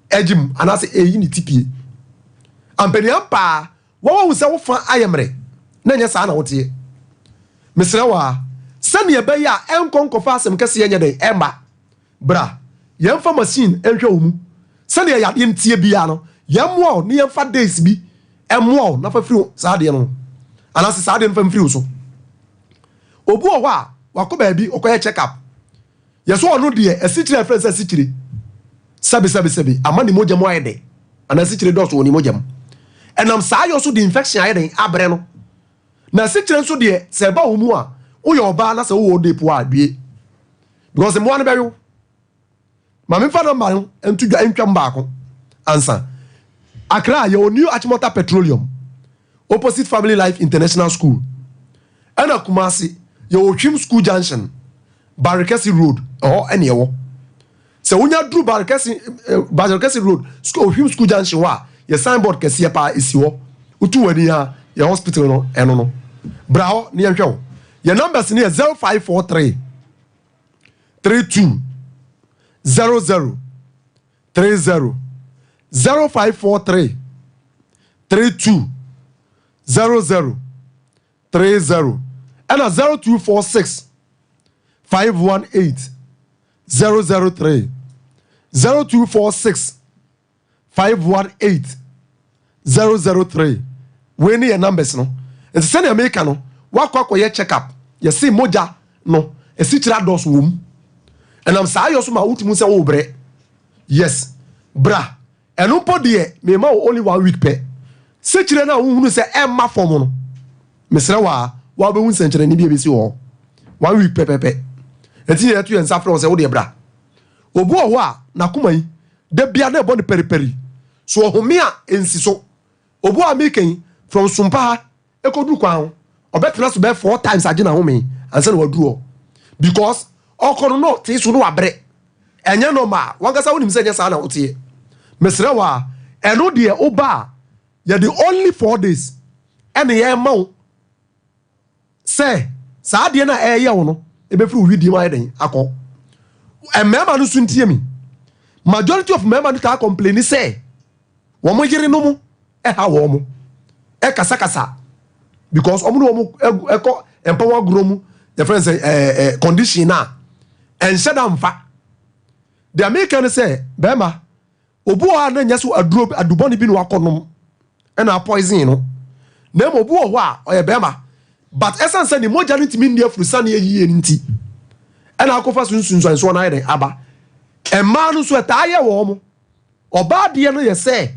ejim anase eyi ni tipie ampeni ampa wo se wo fa ayemre na nya sa na wotie mesrewa sane ye be ya enkonkofa asem kase ye nya den emba bra yemfa machine enhwe wo mu sane ye yade ntie bia no yemwo ne yemfa days bi emwo na fa free sa de no anase sa de no fa free so obu o wa wako ba bi okoye check up yeso onu de asichire friends asichire sabi amani moja mo ayede anasichire dos woni mojam enam sa yo so de infection ayede abre no na asichire so de se ba wo mu a wo yo ba na se wo de po adue because mo an be yo ma me fa no ma entu dwa entwam ba ko ansa Accra your new Achimota Petroleum opposite Family Life International School ana Kumasi your Ochim School Junction Barikesi Road or any wo se wonya dru Barikesi Road Ochim School Junction wa your signboard kese pa isiwo utu wani ha your hospital no eno no brao ne yehwe your numbers ne 0543 32 00 30 0543 32 00 30 and 0246 518 003 0246 518 003 we need your numbers no and send America no wakwa ye check up you see moja no e sichira dos wom and am say yo so ma utimu se wo bre yes bra eno po de me ma only 1 week pe sichire na wo hunu se emma form no mesra wa be hun senchire ni bia be si wo 1 week pe eti ye tu en safro se wo de bra obu owo a na kuma yi de bia na ebɔ ne periperi so ohome a ensi so obu a making from Sompa ekodu kwan obetena so be 4 times agina home ansa na waduro because okono no ti so no wabre enye no ma wankasa wonim se enye sa na wotie mesre wa eno de oba ya the only 4 days ene ye ma wo se sa de na eye wo no ebefiri widie ma yeden akọ emema no suntie mi majority of member no ta complain say wo mo yire no mu ha wo mo kasa because omo no mo eko empower gromu the friends say condition na enhyeda mfa the American say bema obu a na nya so aduboni bi no akonom na poison no na mo obu ho a oye bema but essence say ni moja ntimi ndia frusa na yiye nti na akofa sunsun so na yede aba emma no so ta ye wo mo oba de no ye say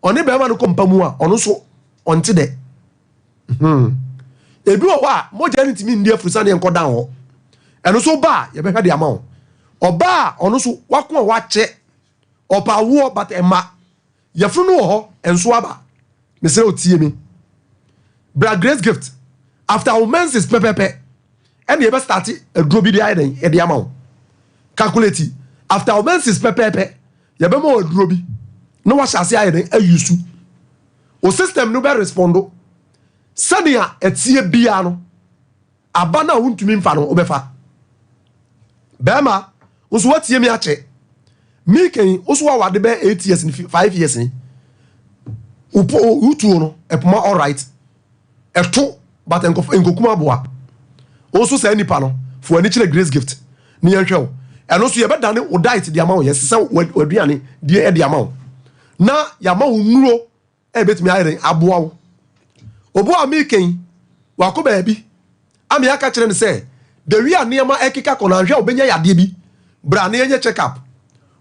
oni bema no kompamu a ono so onte de ebi wo a moja ntimi ndia frusa na enkodan ho eno so ba ye be hwe de ama ho oba ono so wako a wache opa wo but emma ye fru no ho enso aba me say otie mi bra grace gift after women's is pepepe and you be start a drobi de aiden e de ama ho calculate after women's is pepepe ye be mo drobi no wa shase aiden ayusu o system no be respondo sania etie bia no aba na wontumi mfa no obefa bema uso watie mi ache mi ken uso wa wade be 8 years ni 5 years ni upo utu no epoma all right eto but enkokuma boa uso say nipa no for ani chile grace gift ni yenhwe eno so ye be dane o diet di amount yes say waduane di e di amount na ya ma nuro e betimi ayere aboa wo obo a mi ken wa ko ba bi ami aka kire ne say the we anema ekika kona hwe obenya yade bi bra na yenye check up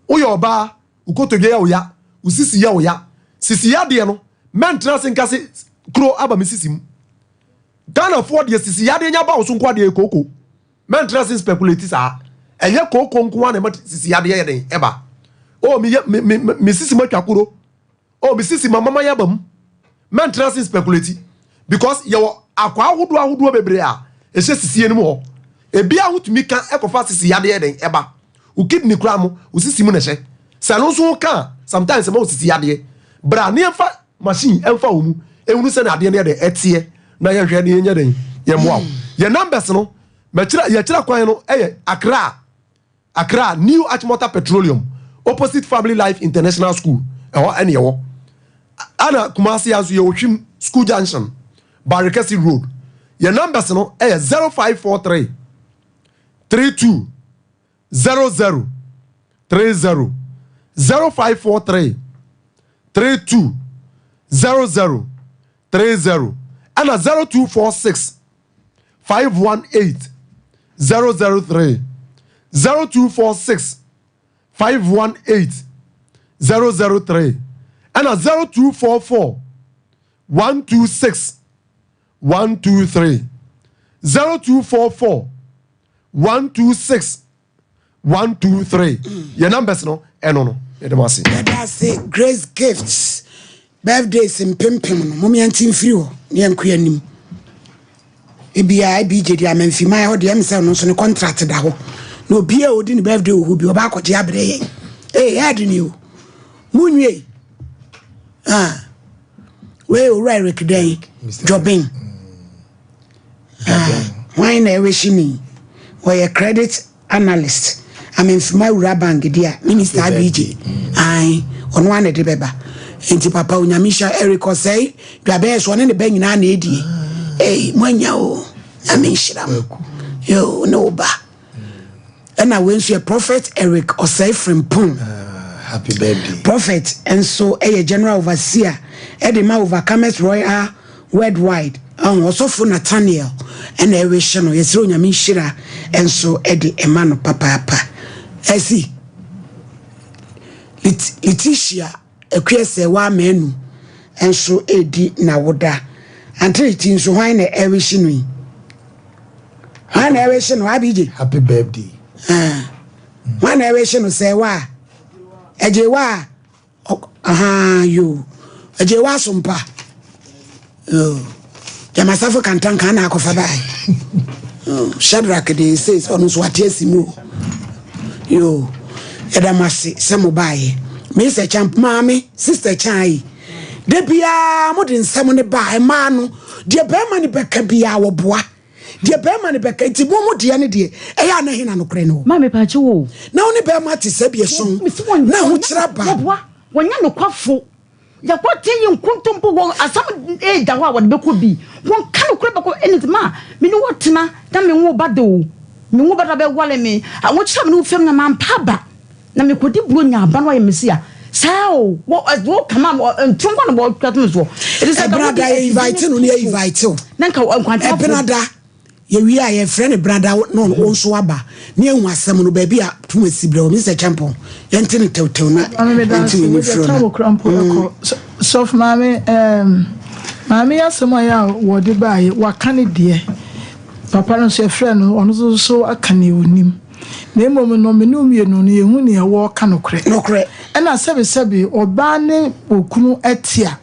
uyo ba ukotoge ya uya usisi ya uya sisi ya de no maintenance nkase kro aba misisi Ghana for the sisi ya de nya ba oso nkwa de koko maintenance speculate sa enye koko nkwa na sisi ya de ye den eba o mi sisi matwakuro o mi sisi mama ya bam maintenance speculate because yo akwa ahodo bebre a ehye sisi enu ho ebi ahutumi kan ekofa sisi ya de ye den eba u kidney kra mo u sisi mu na hye sano so kan sometimes mo sisi ya de bra ne emfa machine emfa wo mu ehunu se na de ne de etie na ye hwe ne ye nya den ye moa ye numbers no machira ye kira kwan no eye Accra New Achimota Petroleum opposite Family Life International School eho ene ye wo ana Kumasi azu ye ohwim school junction Barikasi Road ye numbers no eye 0543 32 00 30 0543 32 00 30 and 0246 518 003 0246 518 003 and 0244 126 123 0244 126 123 your numbers no eno no edemasi that's Grace Gifts birthdays in pimpim no mommy antin free ho ne enkoya nim ebia BJ dia manfima ho de emse no so ne contract da ho no obi a odi ne birthday ho bi oba akọje abre yen head ni o munwe we o Eric den jobbing why na eweshimi we a credit analyst amemfima ura bank dia minister BJ ai ono ane de beba enti papa onyamisha Eric osei dwabe so ne ne ba nyina na edie mwanya o amenhyiram yo no ba and I went to a prophet Eric osei from Pum happy birthday prophet and so a general overseer edema overcomers royal worldwide also for Nathaniel and a wish no yesro nyamishira and so edi emano papa esi Letitia ekwese wa menu and so edi na woda until it in so why na ewish no ha na ewish no abije happy birthday why na ewish no say wa ejewa yo ejewa Sompa jamasafo kantanka na akofa bai Shadrack de says onu so atiasimu yo edamase se mobile me se champ mami sister chai de bia modin nsam ne ba ma no de be ma ne beka bia wo boa de be ma ne beka ti bo mo de ne de eya na hina no kre no mami pa chi wo na oni be ma ti se bia so na ho kira ba wonya no kwafo ya kwate yi nkuntumpo wo asam da ho a wo de beko bi won ka no kre beko enitima me no wotena da me wo bado me wo bada be wale me a wo kira me no fem na man pa ba na me kodi bro nya ba no ye mesia sao wo kama ntungo no bo kwatum so it is like brother invite no ne invite nanka nkwanta brother ye wi a ye friend brother no on so aba ne ehu asem no ba bi a tuma sibre o Mr. Champion ye ntene tewtew na ntene ni fro na so mami mami asem ya wo de ba ye waka ne de papa no so friend no ono so aka ne onim na emom no me no mienu no ye hu ne wo ka no kre ena sebe oba ne okunu etia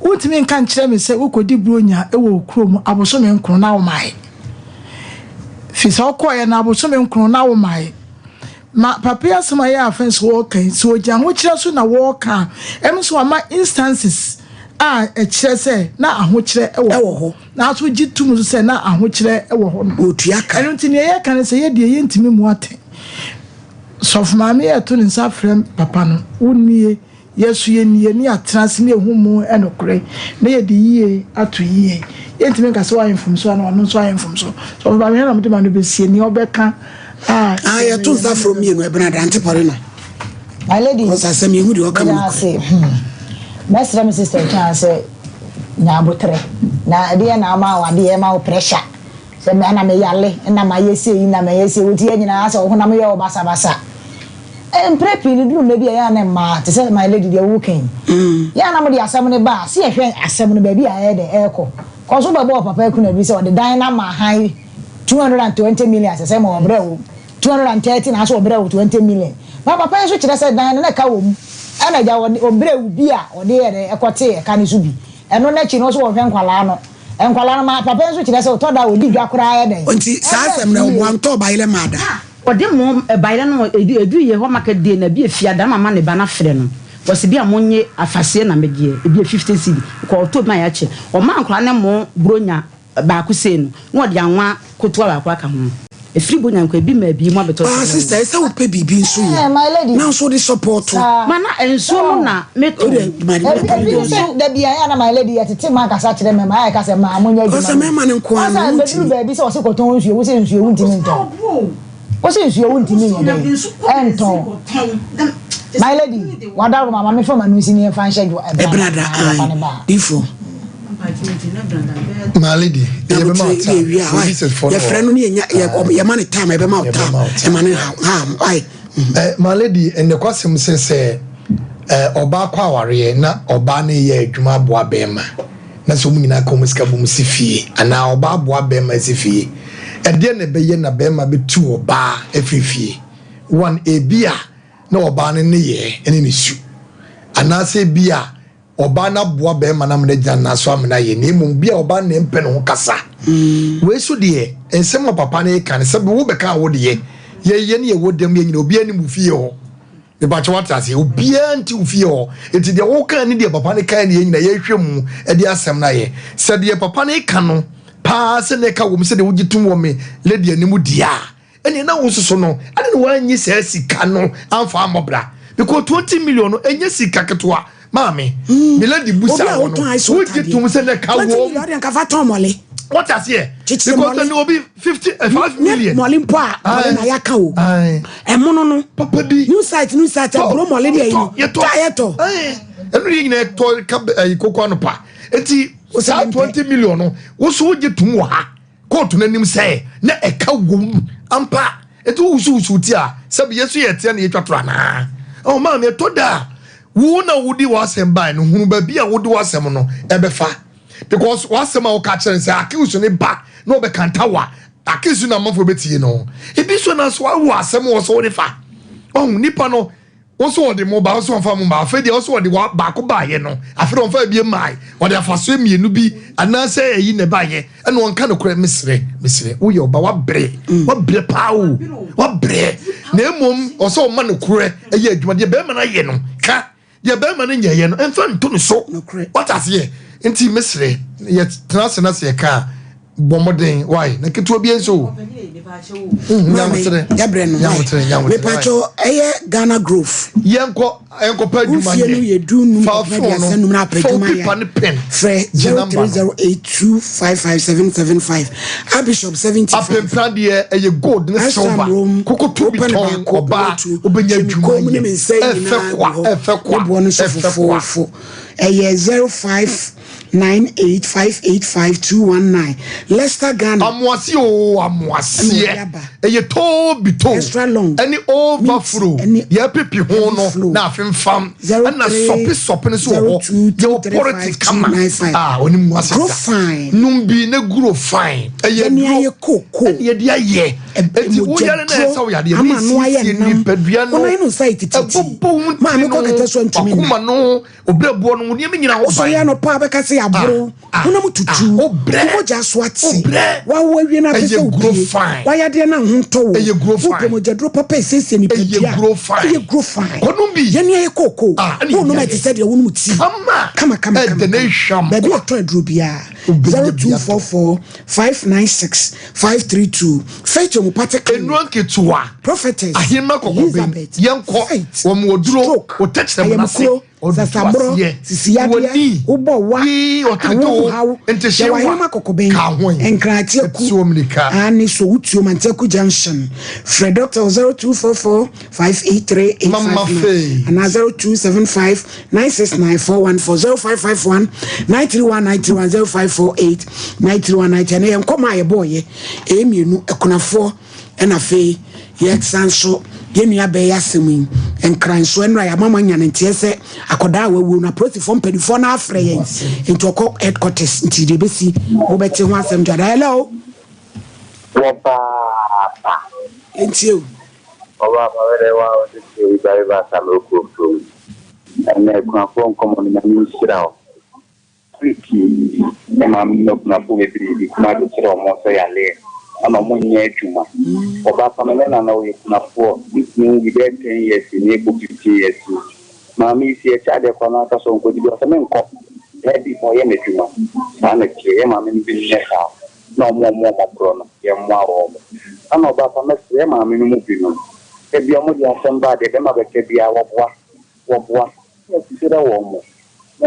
wotimi nka nkire me se wokodi bronya ewo okrom aboso me nkro na wo mai fisa okoye na aboso me nkro na wo mai ma papa asema ya afense wo kan so oja ho kire so na wo kan em so ama instances a ekire se na aho kire ewo ho na so gitum so se na aho kire ewo ho no otuaka eno ntini ye kan se ye de ye ntimi mu ate sof mama ye to nsa frem papa no wonnie yesu ye ni atrans ne ehumu enokre na ye de yie ato yie ye ntimi nka se wa infomso na no so wa infomso so ba me na mde ma no be sie ni obeka ye to nsa from me no e brada antipore na my lady because asem ye hu de okam mesra my sister can say nya botre na de na ma wa de ma pressure se me na me yale na ma yesi na me yesi wuti ye nyina asa ho na me yo basa basa emprepi ni dum na bia ya na ma te say my lady de woken ya na mo de asem ne ba se ye hwe asem ne ba bia ye de eko ko so ba bo papa eku na bi se o de dan na ma han 220 million se mo obre wo 230 na so obre wo 20 million ba papa so kire se dan na ka wo mu ana ja obre wo bi a o de ye ekote e ka ni so bi eno na chi no so wo hwe nkwala no ma papa so kire se o to da o di dwa kura ye den onti sa asem na wo anto ba ile mada ode mo baile no edu ye ho maka de na bi afia da mama ne ba na frɛ no wose bi amonye afase na medie ebi 50 cedi ko to ma ya che o ma nkora ne mo bronya ba ku se no no de anwa kotoa ba kwa ka ho efiri bonya nkwa bi ma bi mo abeto sister esa wo pe bibi nso ye my lady na so de support mana enso mo na meto da bia ya na my lady ya tete ma kasa kire me ma ya kasa ma amonya bi kasa me ma ne nko ana bedu ba bi se o se koton nsuo wo se nsuo wuntimi nton wo se nsuo wuntimi nye enton my lady wada mama me for manu sini fan schedule e brother ifo my lady e be ma ya friend no ye man time e be ma time e man ha my lady and the question say oba kwa aware na oba na ye adwuma boa bema na so mu nyina kom ska bum sifie ana oba aboa bema sifie e de na be ye na bema be tu oba afifie one ebia na oba ne ye ene ne su ana se bia oba na boa bema na mne janna so amna ye ne mum bia oba ne mpe no kasa we so de ensem papa ne kan se be wo be ka wo de ye ne ye wo dem ye nyina obi ani mu fie ho ne ba chawata se obi anti ufie ho enti de wo kan ne de papa ne kan ne ye nyina ye hwemu e de asem na ye se de papa ne kan no pa se ne ka wo se de wo gitum wo me lady ani mu dia ene na wo soso no ade ne wanyi se sika no amfa amobra because 20 million no enye sika ketwa mami me lady busa wo no wo gitum se ne ka wo 20 million ka fa ton mole what has here because there will be 5 million mole mpo a na ya ka wo e mono no papa di new site bro mole dey yi to enu yi na to ka kokwa no pa eti 20 million no wo so wo gitum wo ha court na nim say na e ka wo ampa eti wo su ti a sabi yesu ye tie na ye twatro na oh ma me to da wo na wodi wo asem ban no hunu ba bia wodi wo asem no e be fa because wasema o ka kire say akiusu ne ba no be kantawa akiusu na mafo betie no ebi so na so wo asem wo so ne fa oh nipa no also the mobile also from my afraid also the back by you know. I feel on fair be my or the first swim you be and now say in the buy and one kind of crap mystery. We are but what bre pow what bre name also man who cray a year to my bearman I know cat your bearman in your yen and fun to so what as ye into mystery yet trust as a car bombarding why na keto bi enso Mepacho Ghana Grove. Yanko pa dwuma ye du nu na dia sanu na padwuma ya. Fre 0308255775. Bishop 75. Apempra de eye gold na silver. Kokoto bi ton oba obenya dwuma. Efe kwa. 0598585219. Leicester Ghana. Amwasi eye to bito extra long any overflow ye pepi ho no na afemfam na sopi ne so ho ye politics kama oni mwasi grow fine numbi ne grow fine eye ye koko ye dia ye eti wo yare na esa wo yade ama no aye ni pedua no ona no site titi ma me ko kete so ntumi kuma no obrebo no ni nyina ho so ya no pa be ka se abro una mututu mo ja so ati wa wo awie na pese obi wa yade na nto eye grow fine mo jadro papa esese ni pedua eye grow fine konumbi ye ni ye koko wo no ma ti said ye wo no ti kama the nation baby oto adro bia 0244596532 faith mu patek enwan ketua prophetess ahima kokobe yenko wo mo duro o tetre na se sasabro sisiade ubo wa awo enteshe wa hema kokoben enkrati ku ani so utuo manteku junction Fred Dr 0244583859 and 0275969414 0551931054893190 and enkoma ye boy emienu ekunafo enafe yetsanso yenu be yasemi enkranso enra ya mama nya ntie se akoda wawu na protifo mpedifo na afre yen into okọ headquarters nti de besi wo beti ho asem jada hello papa entio oba mawere wa odi bari ba samoko from ene kwa Nkomo ni shirao triki ema no na fuwe bi kuma do shirao mo so ya le ama munye adwuma oba pamela na we kuna fo ni we dey 10 years ni go 15 years mami si e chade kwa na ka so nko di o se menko ready for ye medwuma ana kire mami ni bi ne ka na mo pro no ye mo awo ana oba pamela ye mami ni mu bi no e bi o mo di asamba de ma be ke bia wo boa e ti sira wo mo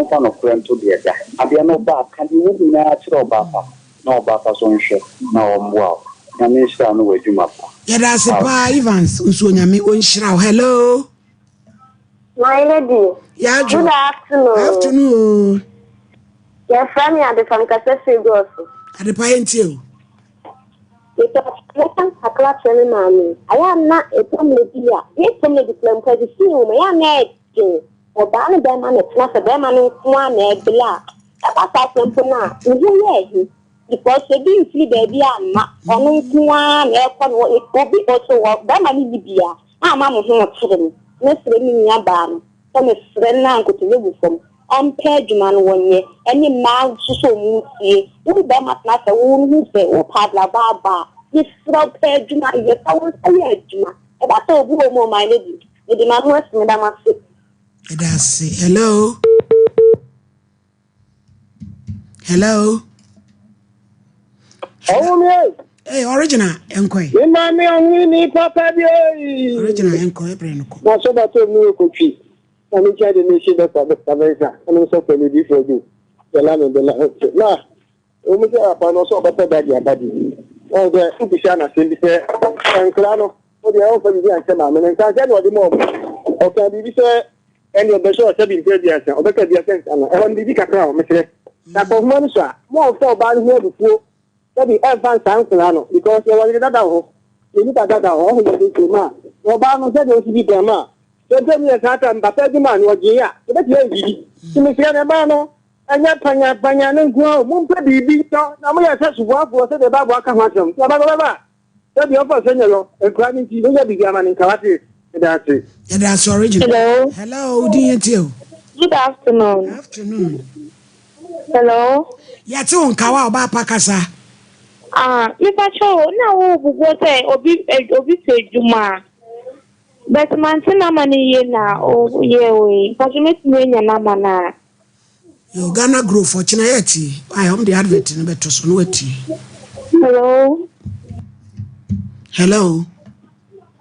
fa no friend to be da abia no ba kan ni wo na chiro ba pa no ba fa so nhwe na wo mboa na me shira no wadwuma pa yada se pa Evans nso nyame onhyira hello my lady ya good afternoon ya family and the family kase figures ade pa entio ito lekan hakla chene mami aya na etomle dia etomle di plan ka di siu me ya na e oba ne be ma ne tna se be ma no kwa na e bla aba ta tempo na nje ye because they didn't see baby ama onu kwa na e kwa no obi also be ma ni bibia ama mo ho tsere ne sere ni nya ba no so me sere na nkoto le bu fom on page man wonye any man so mu tie wo be ma na se wo hu se wo padla baba ni sere page na ye ta wo se ye aduma e ba to bu mo my lady e di ma no se me da ma se hello oh me hey original enkoi mami onwi ni papa bi original enkoi ebrenko na so da to mi ko twi na mi jade ni shi da tabeza ana so pe ni di for do la no de la na o mi ja pa no so ba ta da dia badi o de nti sha na se bi se enkla no o de o fa bi an chema me nka se no de mo o ka bi se eni o be so se bi nte dia se o be ka dia se ana e won bi kakra o me se na ko mo ni so mo so ba ni ho dufuo sabi advance answer no because you want that ho you need that ho you dey ma no ba no say dey be dem ma so tell me that Mbappe di man o je ya e be tie yi ti me se na ba no anya panya ne nko mo mpa bibi to na mo ya se suwa fo se de ba bo aka ho asem so ba sabi o fa se nyelo e kwa ni ti no ya bi ga man nka wate That's original. Hello, DNTO. Good afternoon. Afternoon. Hello. Yati unkawa oba pakasa. Mr. Cho, na wo bugo say obi se juma. But man na mani ye na o ye we. Pajumet me nya na mana. Yo Ghana grow for Chinayeti. I am the advert in beto so no eti. Hello. Hello.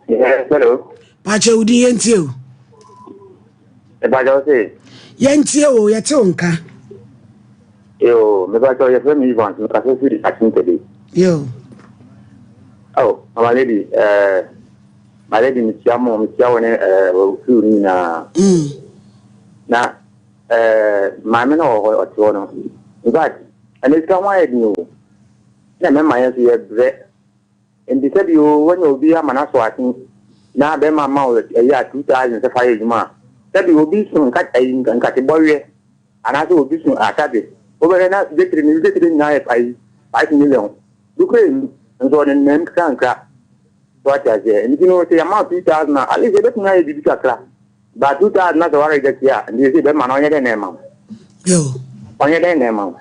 Yes, hello. Pache udi yentio. Pache say. Yentio yati unka. Yo, me pache ye friend me want me pache siri action today. Yo. Oh, my lady, Michiamo, Suri na Mamma or Tono. In fact, and it's come why you. Never mind, you have bread. And they said you when you'll be a manaswatting. Now, then my mouth a year 2005 ma. That you will be soon cut and cut a boy, and I will be soon at it. Over and out, get in 5 million. Ukraine and so on and then can't crack. What I say, and you know, say amount 2,000, at least a bit now, you crack. But 2,000 not worry that year, and you see them on your name. Yo, on your name.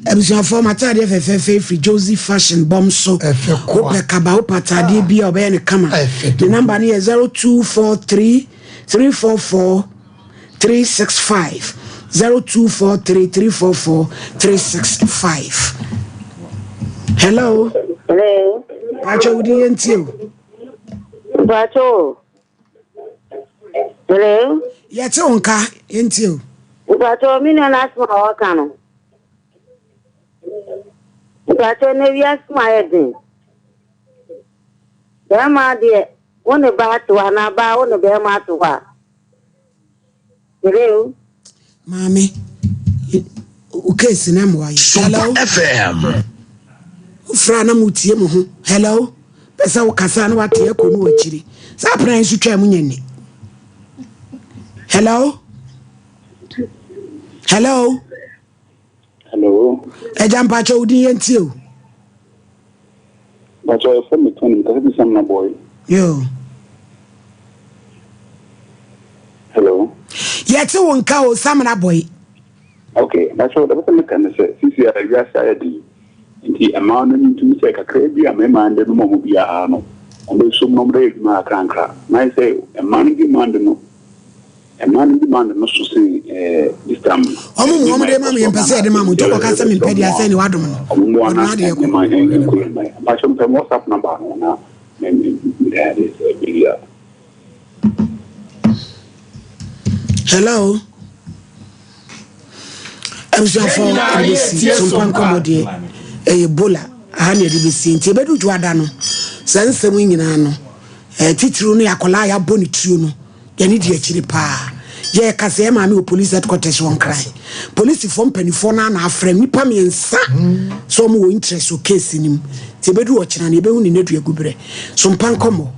Ebusia for matade FFF free Josie fashion bomb so ko kaba opatade bi obe ne kama the number is 0243 344 365 0243 344 365. Hello. Hello. Pacho udi yentio. Pacho. Hello. Yete onka yentio. Pacho mi na asma waka no. Pacho ne wi asma yedin. Ya ma de woni ba to ana ba woni be ma to wa. Hello. Mami. Ukesi na mwa. Hello. FM. Ufra na mutie mu ho. Hello. Pesa ukasa na watie ko mu wachiri. Sa pran su twa mu nyane. Hello. Hello. Hello. Ejampa cho udi yentio. Pacho from me Tony, because it's some boy. Yo. Hello. Yeti wonka o samna boy. Okay, that's what I can say. Since you are yesterday, the amount to say a crazy amount the no be a no. And there's some number of my crankra. I say a man demand no. A man demand no to say this time. Omo mo de mama yempese de mama to ka se me pedi ase ni wadom no. Omo na de ko my but some WhatsApp number no na. Hello. I'm so for ABC Sompa Nkomo de Ebola ahani edibesi nti bedu juada no sansem nyina no titiri no yakola ya boni tuo no ya ni di akiri pa ye kase e ma me police headquarters won cry police from penifo na na afrem nipa miensa so mo wo interest o case nim ti bedu o kina na ebe hu ni nedu agubre Sompa Nkomo